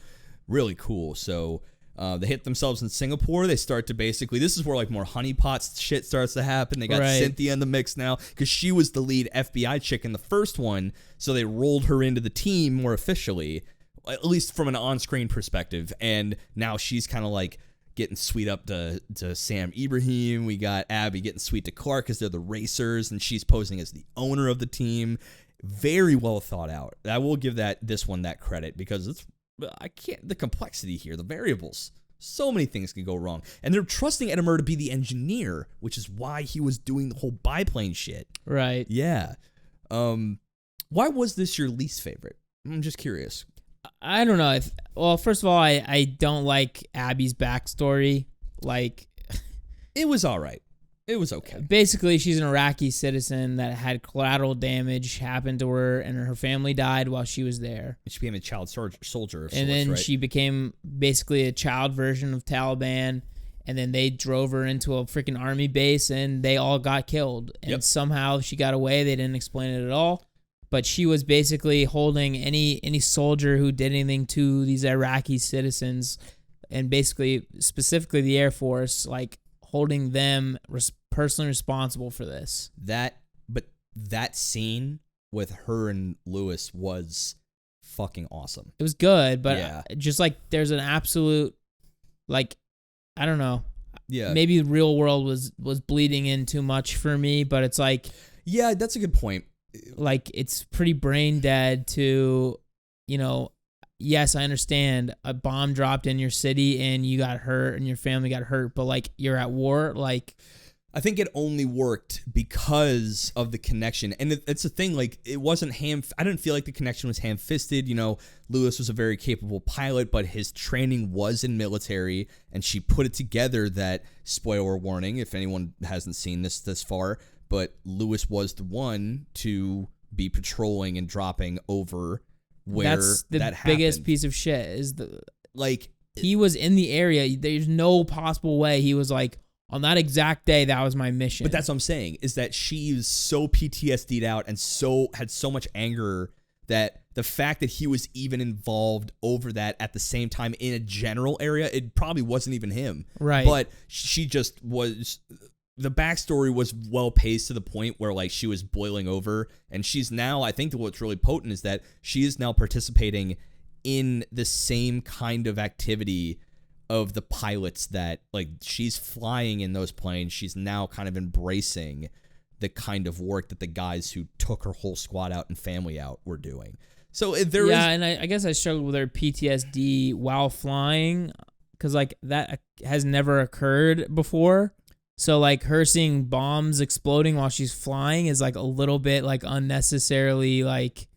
really cool. So they hit themselves in Singapore. They start to basically, this is where, like, more honeypot shit starts to happen. They got right. Cynthia in the mix now, because she was the lead FBI chick in the first one, so they rolled her into the team more officially, at least from an on-screen perspective, and now she's kind of like getting sweet up to Sam Ibrahim. We got Abby getting sweet to Clark because they're the racers, and she's posing as the owner of the team. Very well thought out. I will give this one that credit, because the complexity here, the variables, so many things can go wrong, and they're trusting Edamura to be the engineer, which is why he was doing the whole biplane shit. Right. Yeah. Why was this your least favorite? I'm just curious. I don't know. Well, first of all, I don't like Abby's backstory. Like, it was all right. It was okay. Basically, she's an Iraqi citizen that had collateral damage happen to her, and her family died while she was there. She became a child soldier of sorts, and then right? she became basically a child version of Taliban, and then they drove her into a freaking army base, and they all got killed. And somehow she got away. They didn't explain it at all. But she was basically holding any soldier who did anything to these Iraqi citizens, and basically, specifically the Air Force, like, holding them personally responsible for this. But that scene with her and Lewis was fucking awesome. It was good, but Yeah. just like there's an absolute, like, I don't know. Yeah. Maybe the real world was bleeding in too much for me, but it's like, Yeah, that's a good point. like, it's pretty brain dead to, yes, I understand a bomb dropped in your city and you got hurt and your family got hurt, but like you're at war, like. I think it only worked because of the connection. And it's the thing, like, it wasn't I didn't feel like the connection was ham-fisted. Lewis was a very capable pilot, but his training was in military, and she put it together that, spoiler warning, if anyone hasn't seen this far, but Lewis was the one to be patrolling and dropping over where That's the that biggest happened. piece of shit is Like, he was in the area. There's no possible way he was like, on that exact day, that was my mission. but that's what I'm saying, is that she is so PTSD'd out and had so much anger that the fact that he was even involved over that at the same time in a general area, it probably wasn't even him. Right. But she just was, the backstory was well paced to the point where like she was boiling over, and she's now, I think that what's really potent is that she is now participating in the same kind of activity of the pilots that, like, she's flying in those planes. She's now kind of embracing the kind of work that the guys who took her whole squad out and family out were doing. So and I guess I struggled with her PTSD while flying, because like that has never occurred before. So like her seeing bombs exploding while she's flying is like a little bit like unnecessarily like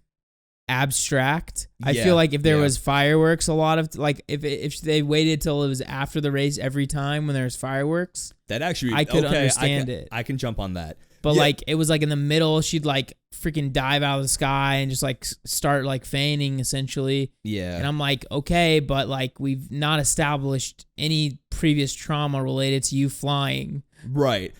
abstract. I feel like if there was fireworks, a lot of like if they waited till it was after the race every time when there's fireworks, that actually I could understand it. I can jump on that. But like it was like in the middle, she'd like freaking dive out of the sky and just like start like feigning essentially. Yeah. And I'm like, okay, but like we've not established any previous trauma related to you flying. Right.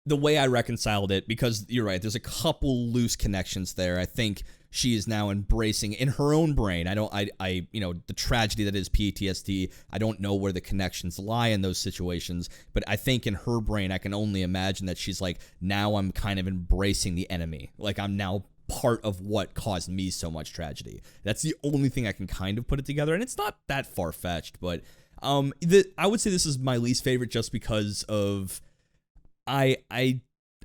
The way I reconciled it, because you're right, there's a couple loose connections there. I think she is now embracing in her own brain. The tragedy that is PTSD, I don't know where the connections lie in those situations, but I think in her brain, I can only imagine that she's like, now I'm kind of embracing the enemy. Like, I'm now part of what caused me so much tragedy. That's the only thing I can kind of put it together, and it's not that far-fetched, but I would say this is my least favorite just because of I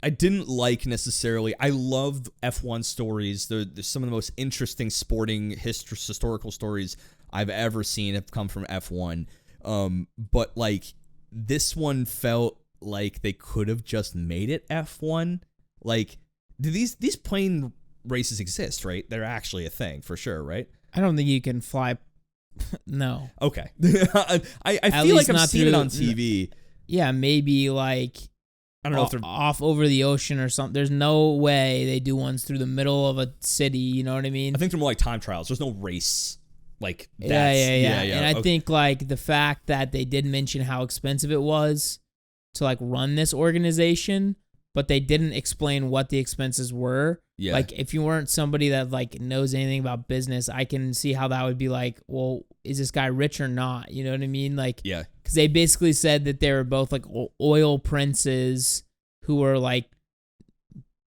didn't like necessarily. I loved F1 stories. They're some of the most interesting sporting historical stories I've ever seen have come from F1. But like this one felt like they could have just made it F1. Like, do these plane races exist? Right? They're actually a thing for sure, right? I don't think you can fly. No. Okay. I feel like I've seen it on TV. Yeah, maybe like. I don't know if they're off over the ocean or something. There's no way they do ones through the middle of a city. You know what I mean? I think they're more like time trials. There's no race like that. Yeah. And I think like the fact that they did mention how expensive it was to like run this organization, but they didn't explain what the expenses were. Yeah. Like if you weren't somebody that like knows anything about business, I can see how that would be like, well, is this guy rich or not? You know what I mean? Like, yeah. Because they basically said that they were both like oil princes who were like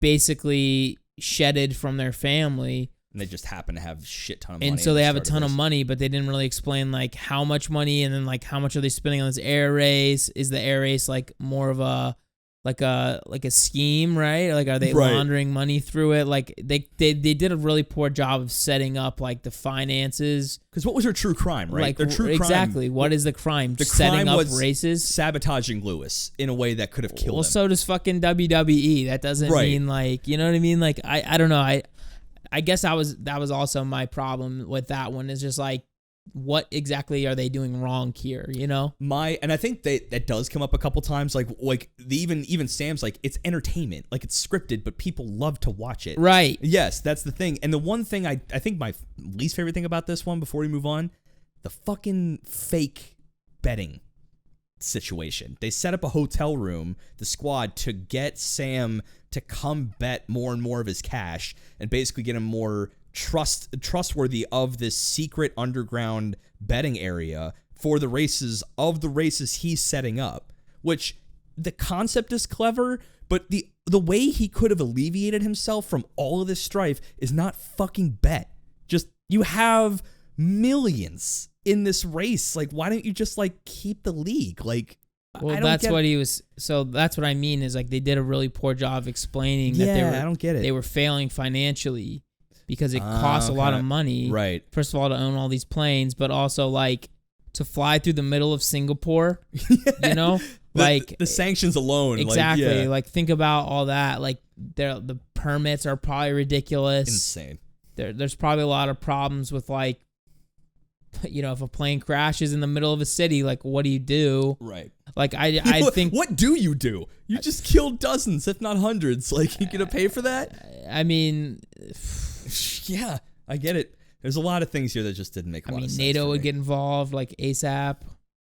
basically shedded from their family. And they just happen to have shit ton of money. And so they have a ton of money, but they didn't really explain like how much money and then like how much are they spending on this air race? Is the air race like more of a scheme, right? Like, are they laundering money through it? Like, they did a really poor job of setting up like the finances. Because what was their true crime, right? Like, their true exactly. crime. What is the crime? The setting crime up was races, sabotaging Lewis in a way that could have killed him. Well, so does fucking WWE. That doesn't mean like, you know what I mean? Like, I don't know. I guess that was also my problem with that one. Is just like, what exactly are they doing wrong here, you know? And I think that does come up a couple times, like even Sam's like, it's entertainment, like it's scripted, but people love to watch it. Right. Yes, that's the thing. And the one thing I think my least favorite thing about this one, before we move on, the fucking fake betting situation. They set up a hotel room, the squad, to get Sam to come bet more and more of his cash and basically get him more trustworthy of this secret underground betting area for the races he's setting up, which the concept is clever, but the way he could have alleviated himself from all of this strife is not fucking bet. Just You have millions in this race. Like, why don't you just like keep the league? Like, well, I don't that's get what he was. So that's what I mean is like they did a really poor job of explaining Yeah, that they were. I don't get it. They were failing financially because it costs a lot of money. Right. First of all, to own all these planes, but also like to fly through the middle of Singapore. You know, like the sanctions alone. Exactly. Like, like think about all that. Like the permits are probably ridiculous. Insane. There's probably a lot of problems with like, you know, if a plane crashes in the middle of a city, like what do you do? Right. Like I think. What do? You just killed dozens, if not hundreds. Like, you gonna pay for that? I mean, yeah, I get it. There's a lot of things here that just didn't make a lot of sense. NATO would get involved like ASAP,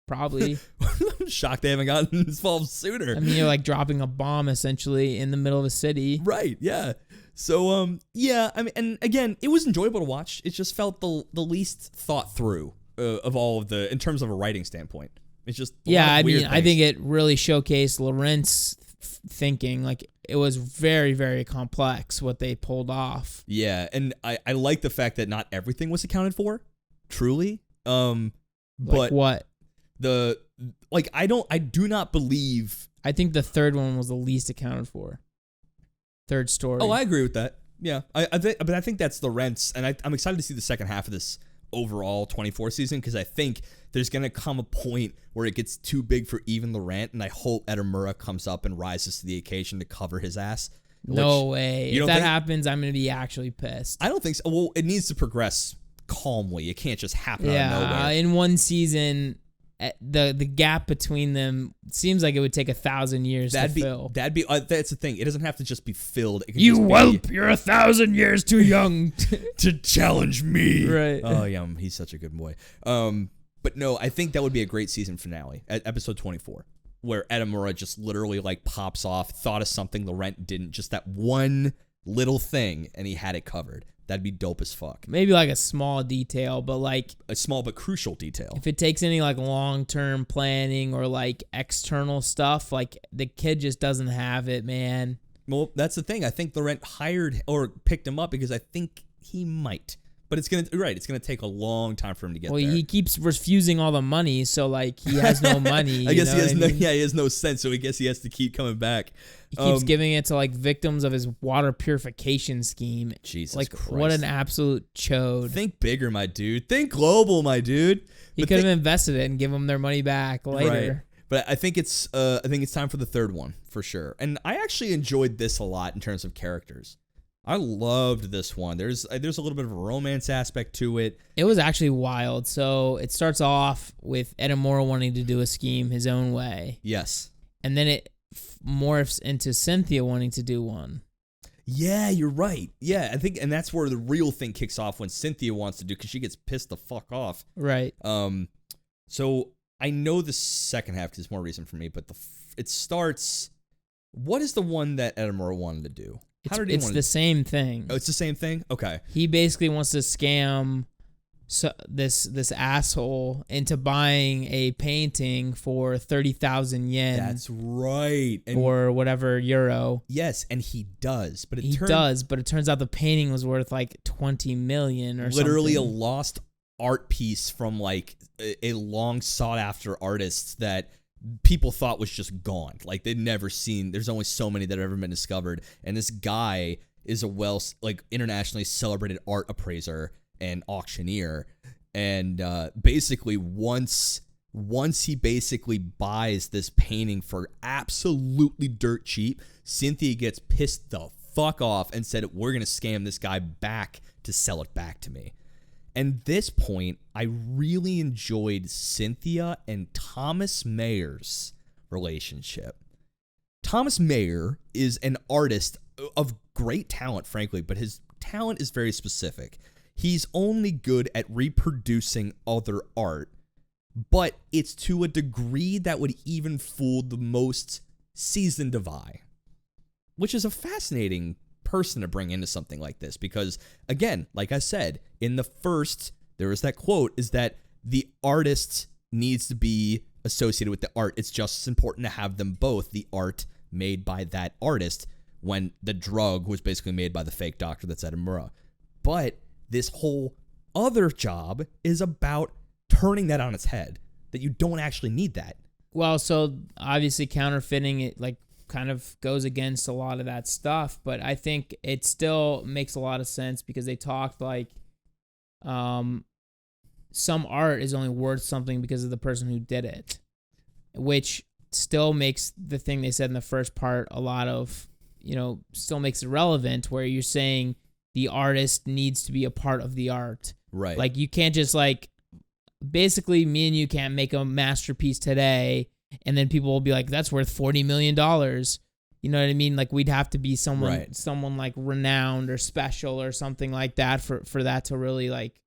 probably. I'm shocked they haven't gotten involved sooner. I mean, you're like dropping a bomb essentially in the middle of a city. Right, yeah. So, yeah, I mean, and again, it was enjoyable to watch. It just felt the least thought through of all of the, in terms of a writing standpoint. It's just I mean, I think it really showcased Laurent's thinking. Like, it was very, very complex what they pulled off. Yeah, and I like the fact that not everything was accounted for, truly. But like what? I do not believe. I think the third one was the least accounted for. Third story. Oh, I agree with that. Yeah, but I think that's Laurent's, and I'm excited to see the second half of this overall 24 season, because I think there's gonna come a point where it gets too big for even Laurent, and I hope Edamura comes up and rises to the occasion to cover his ass. No way. If that happens, I'm gonna be actually pissed. I don't think so. Well, it needs to progress calmly. It can't just happen out of nowhere. In one season, the gap between them seems like it would take 1,000 years to fill. That's the thing. It doesn't have to just be filled. It can you whelp! You're 1,000 years too young to challenge me. Right. Oh yeah, he's such a good boy. But no, I think that would be a great season finale at episode 24, where Edamura just literally like pops off, thought of something Laurent didn't, just that one little thing, and he had it covered. That'd be dope as fuck. Maybe like a small detail, but like a small but crucial detail. If it takes any like long-term planning or like external stuff, like the kid just doesn't have it, man. Well, that's the thing. I think Laurent hired or picked him up because I think he might. But it's gonna take a long time for him to get there. Well, he keeps refusing all the money, so like he has no money. I guess he has he has no sense, so I guess he has to keep coming back. He keeps giving it to like victims of his water purification scheme. Jesus like, Christ. What an absolute chode. Think bigger, my dude. Think global, my dude. He could have invested it and give them their money back later. Right. But I think it's time for the third one for sure. And I actually enjoyed this a lot in terms of characters. I loved this one. There's a little bit of a romance aspect to it. It was actually wild. So it starts off with Edamura wanting to do a scheme his own way. Yes. And then it morphs into Cynthia wanting to do one. Yeah, you're right. Yeah, I think, and that's where the real thing kicks off, when Cynthia wants to do, because she gets pissed the fuck off. Right. So I know the second half because it's more recent for me, but it starts. What is the one that Edamura wanted to do? It's the same thing. Oh, it's the same thing? Okay. He basically wants to scam this asshole into buying a painting for 30,000 yen. That's right. Or whatever euro. Yes, and he does. But it turns out the painting was worth like 20 million or literally something. A lost art piece from like a long sought after artist that people thought was just gone. Like, they'd never seen. There's only so many that have ever been discovered, and this guy is a internationally celebrated art appraiser and auctioneer, and basically once he basically buys this painting for absolutely dirt cheap, Cynthia gets pissed the fuck off and said, we're gonna scam this guy back to sell it back to me. And this point, I really enjoyed Cynthia and Thomas Mayer's relationship. Thomas Mayer is an artist of great talent, frankly, but his talent is very specific. He's only good at reproducing other art, but it's to a degree that would even fool the most seasoned of eye, which is a fascinating person to bring into something like this, because again, like I said, in the first, there was that quote, is that the artist needs to be associated with the art. It's just as important to have them both, the art made by that artist, when the drug was basically made by the fake doctor that's Edamura. But this whole other job is about turning that on its head, that you don't actually need that. Well, so obviously counterfeiting it like kind of goes against a lot of that stuff, but I think it still makes a lot of sense because they talked like some art is only worth something because of the person who did it, which still makes the thing they said in the first part a lot of, still makes it relevant, where you're saying the artist needs to be a part of the art. Right. Like you can't just like, basically me and you can't make a masterpiece today and then people will be like, that's worth $40 million. You know what I mean? Like we'd have to be someone like renowned or special or something like that for that to really like.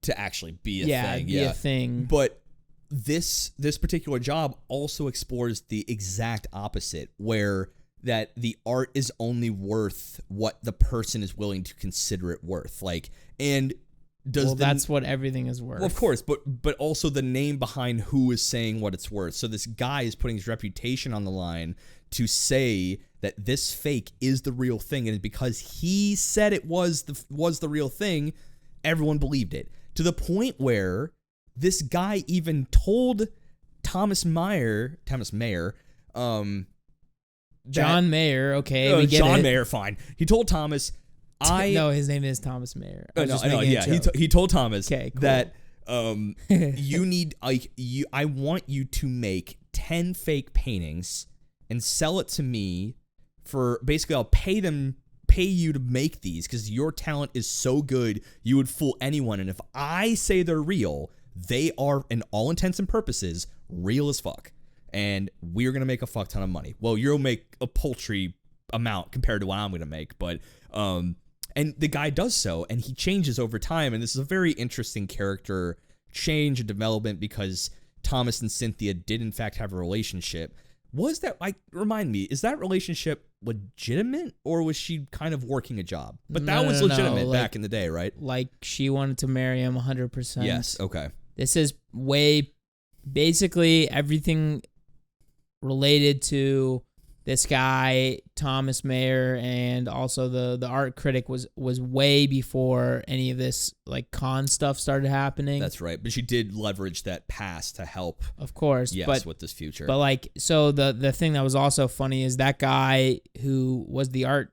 To actually be a thing. Be a thing. But this particular job also explores the exact opposite, where that the art is only worth what the person is willing to consider it worth. Like, and that's what everything is worth. Well, of course, but also the name behind who is saying what it's worth. So this guy is putting his reputation on the line to say that this fake is the real thing, and because he said it was the real thing, everyone believed it. To the point where this guy even told Thomas Mayer, John Mayer, okay, we get John it. Mayer, fine. He told Thomas, no, his name is Thomas Mayer. He told Thomas okay, cool. that you need I want you to make 10 fake paintings and sell it to me for basically I'll pay you to make these because your talent is so good you would fool anyone, and if I say they're real, they are in all intents and purposes real as fuck, and we're gonna make a fuck ton of money. Well, you'll make a paltry amount compared to what I'm gonna make, but and the guy does so, and he changes over time, and this is a very interesting character change and development because Thomas and Cynthia did in fact have a relationship. Was that, remind me, is that relationship legitimate, or was she kind of working a job? But that was legitimate back in the day, right? Like she wanted to marry him 100%. Yes, okay. This is basically everything related to this guy, Thomas Mayer, and also the art critic was way before any of this like con stuff started happening. That's right. But she did leverage that past to help. Of course. Yes, with this future. But like, so the thing that was also funny is that guy who was the art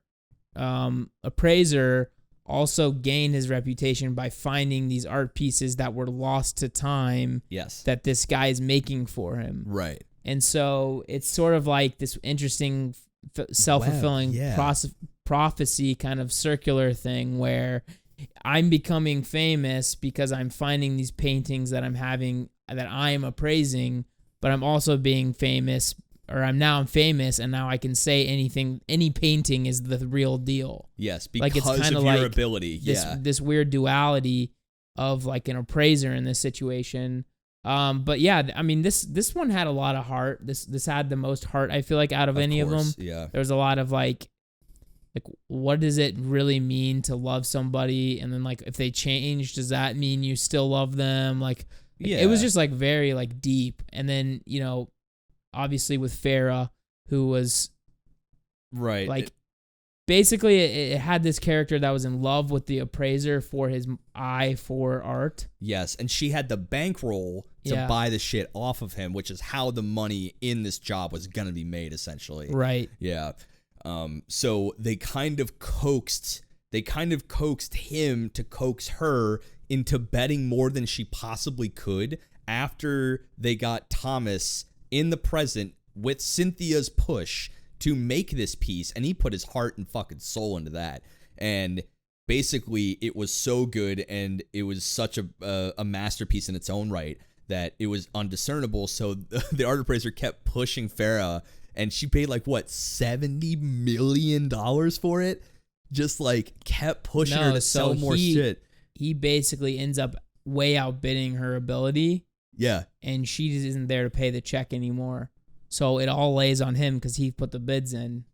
appraiser also gained his reputation by finding these art pieces that were lost to time. Yes. That this guy is making for him. Right. And so it's sort of like this interesting self-fulfilling prophecy kind of circular thing where I'm becoming famous because I'm finding these paintings that I'm appraising, but I'm also being famous, or I'm famous, and now I can say anything, any painting is the real deal. Yes, because like it's of your ability. This weird duality of like an appraiser in this situation. But yeah, I mean, this one had a lot of heart. This had the most heart, I feel like, out of any of them. Yeah. There was a lot of like what does it really mean to love somebody? And then like, if they change, does that mean you still love them? Like, yeah. It was just like very like deep. And then, obviously with Farah, who was right. Like, basically, it had this character that was in love with the appraiser for his eye for art. Yes, and she had the bankroll to buy the shit off of him, which is how the money in this job was going to be made, essentially. Right. Yeah. So they kind of coaxed him to coax her into betting more than she possibly could after they got Thomas in the present with Cynthia's push to make this piece, and he put his heart and fucking soul into that. And basically, it was so good, and it was such a masterpiece in its own right that it was undiscernible. So the art appraiser kept pushing Farah, and she paid like what, $70 million for it. Just like kept pushing her to sell more shit. He basically ends up way outbidding her ability. Yeah, and she isn't there to pay the check anymore. So it all lays on him because he put the bids in.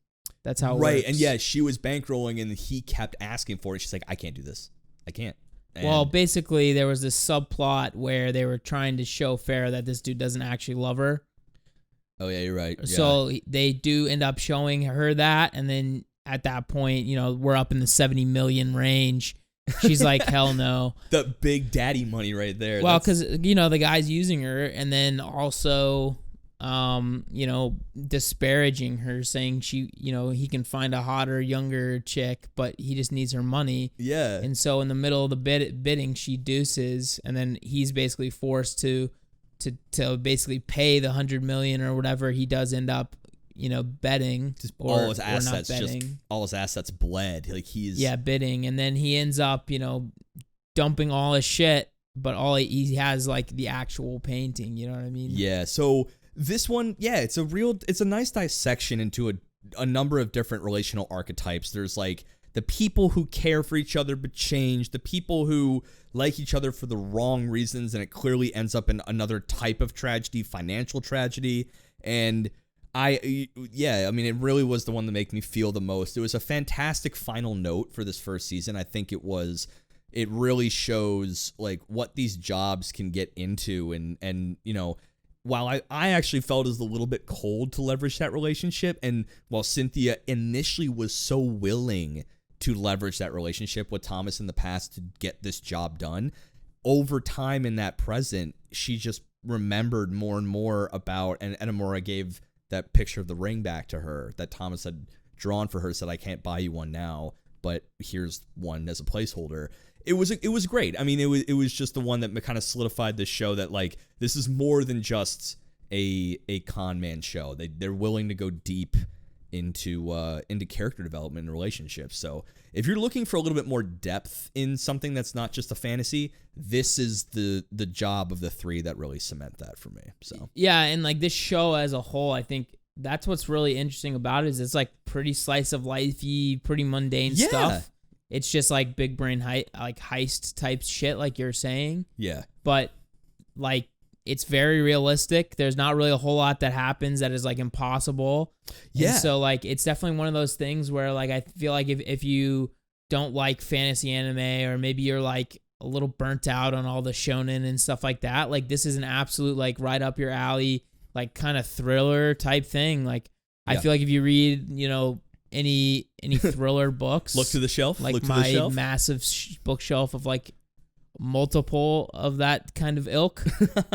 That's how it works. Right, and yeah, she was bankrolling, and he kept asking for it. She's like, I can't do this. I can't. And well, basically, there was this subplot where they were trying to show Farah that this dude doesn't actually love her. Oh, yeah, you're right. So they do end up showing her that, and then at that point, we're up in the 70 million range, She's like, hell no. The big daddy money right there. Well, because, the guy's using her, and then also, disparaging her, saying he can find a hotter, younger chick, but he just needs her money. Yeah. And so in the middle of the bidding, she deuces, and then he's basically forced to basically pay the $100 million or whatever he does end up, betting, just or all his assets, or not betting. all his assets bled. Like he's bidding, and then he ends up, dumping all his shit, but all he has like the actual painting. You know what I mean? Yeah. So this one, it's a nice dissection into a number of different relational archetypes. There's like the people who care for each other but change, the people who like each other for the wrong reasons, and it clearly ends up in another type of tragedy, financial tragedy. And it really was the one that made me feel the most. It was a fantastic final note for this first season. I think it really shows like what these jobs can get into, and while I actually felt as a little bit cold to leverage that relationship, and while Cynthia initially was so willing to leverage that relationship with Thomas in the past to get this job done, over time in that present, she just remembered more and more about, and Edamura gave that picture of the ring back to her that Thomas had drawn for her, said, I can't buy you one now, but here's one as a placeholder. It was great. I mean, it was just the one that kind of solidified the show that like this is more than just a con man show. They're willing to go deep into character development and relationships. So if you're looking for a little bit more depth in something that's not just a fantasy, this is the job of the three that really cement that for me. So yeah, and like this show as a whole, I think that's what's really interesting about it is it's like pretty slice of lifey, pretty mundane stuff. It's just like big brain heist type shit, like you're saying. Yeah. But like it's very realistic. There's not really a whole lot that happens that is like impossible. Yeah. And so like it's definitely one of those things where like I feel like if you don't like fantasy anime, or maybe you're like a little burnt out on all the shonen and stuff like that, like this is an absolute like right up your alley, like kind of thriller type thing. Like I feel like if you read, any thriller books, look to the shelf, like my massive bookshelf of like multiple of that kind of ilk.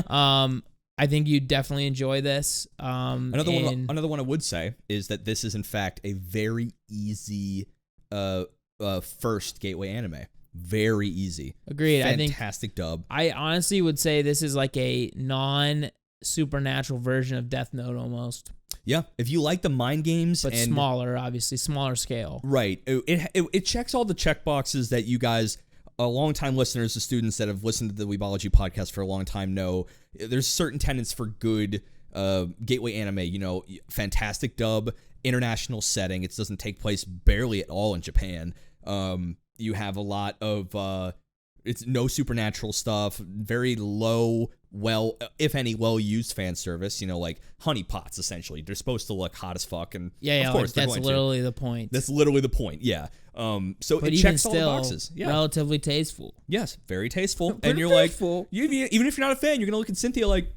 I think you definitely enjoy this. Another one I would say is that this is in fact a very easy first gateway anime. Very easy. Agreed. Fantastic dub. I honestly would say this is like a non-supernatural version of Death Note almost. Yeah, if you like the mind games, but and smaller, obviously, smaller scale. Right. It checks all the check boxes that you guys, longtime listeners, the students that have listened to the Weebology podcast for a long time know. There's certain tenets for good gateway anime. Fantastic dub, international setting. It doesn't take place barely at all in Japan. You have a lot of it's no supernatural stuff, very low, if any, well-used fan service, like honeypots, essentially. They're supposed to look hot as fuck, and of course that's literally the point. That's literally the point, yeah. So but it checks all the boxes. Yeah. Relatively tasteful. Yes, very tasteful. And you're tasteful. Like, even if you're not a fan, you're going to look at Cynthia like,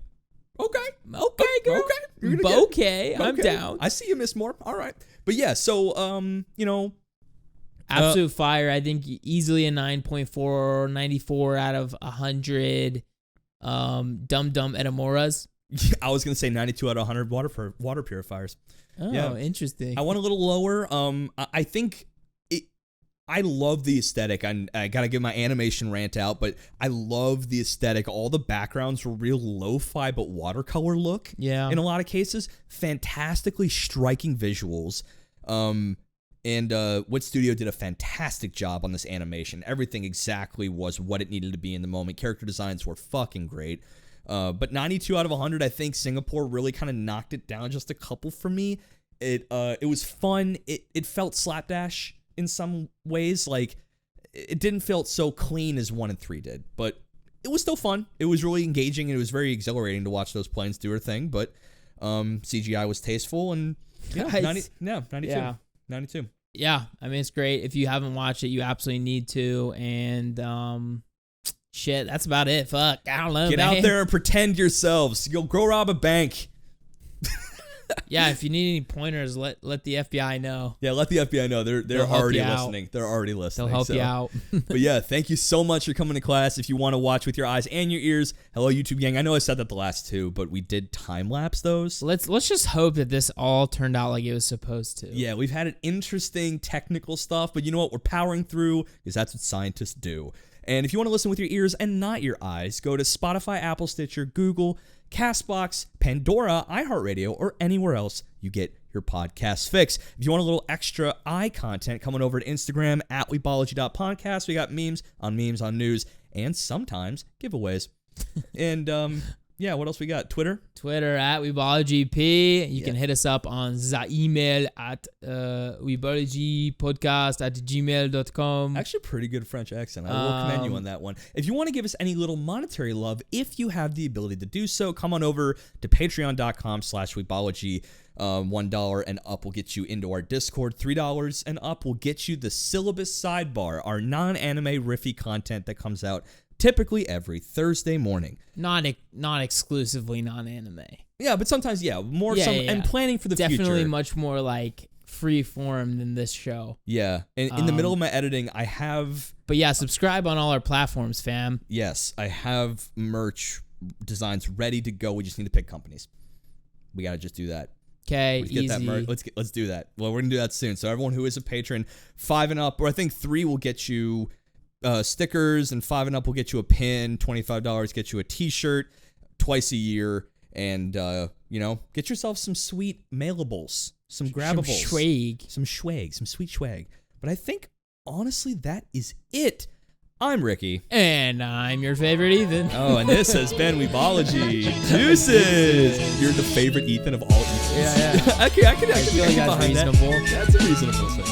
okay, girl. Okay. Okay, I'm down. I see you, Miss Moore. All right. But yeah, so, absolute fire. I think easily a 9.4 or 94 out of 100 Dum Edamuras. I was going to say 92 out of 100 water purifiers. Oh, yeah. Interesting. I went a little lower. I think I love the aesthetic. I got to give my animation rant out, but I love the aesthetic. All the backgrounds were real lo-fi but watercolor look. Yeah. In a lot of cases, fantastically striking visuals. And Wit Studio did a fantastic job on this animation. Everything exactly was what it needed to be in the moment. Character designs were fucking great. But 92 out of 100, I think Singapore really kind of knocked it down just a couple for me. It was fun. It felt slapdash in some ways. Like, it didn't feel so clean as 1 and 3 did. But it was still fun. It was really engaging, and it was very exhilarating to watch those planes do their thing. But CGI was tasteful, and 92. Yeah. 92. Yeah, I mean, it's great. If you haven't watched it, you absolutely need to. And shit, that's about it. Fuck, I don't know. Get out there and pretend yourselves. You'll go rob a bank. Yeah, if you need any pointers, let the FBI know. Yeah, let the FBI know. They're already listening. They're already listening. They'll help you out. But yeah, thank you so much for coming to class. If you want to watch with your eyes and your ears, hello YouTube gang. I know I said that the last two, but we did time lapse those. Let's just hope that this all turned out like it was supposed to. Yeah, we've had an interesting technical stuff, but you know what? We're powering through because that's what scientists do. And if you want to listen with your ears and not your eyes, go to Spotify, Apple, Stitcher, Google, Castbox, Pandora, iHeartRadio, or anywhere else you get your podcast fix. If you want a little extra eye content, coming over to Instagram at weebology.podcast. We got memes on news and sometimes giveaways. And yeah, what else we got? Twitter at weebologyp. You can hit us up on the email at weebologypodcast@gmail.com. Actually, pretty good French accent. I will commend you on that one. If you want to give us any little monetary love, if you have the ability to do so, come on over to patreon.com/weebology. $1 and up will get you into our Discord. $3 and up will get you the syllabus sidebar, our non-anime riffy content that comes out typically every Thursday morning. Not exclusively non-anime. Yeah, but sometimes, and planning for the future. Definitely much more like free form than this show. Yeah, and in the middle of my editing, I have... But yeah, subscribe on all our platforms, fam. Yes, I have merch designs ready to go. We just need to pick companies. We got to just do that. Okay, easy. Get that merch. Let's do that. Well, we're going to do that soon. So everyone who is a patron, 5 and up, or I think 3 will get you... stickers, and 5 and up will get you a pin. $25 get you a t-shirt twice a year, and get yourself some sweet mailables, some grabbables, some sweet swag. But I think honestly that is it. I'm Ricky, and I'm your favorite Ethan. Oh, and this has been Weebology. Deuces. You're the favorite Ethan of all Ethans. Yeah. I can feel like get that's behind reasonable. That's a reasonable thing.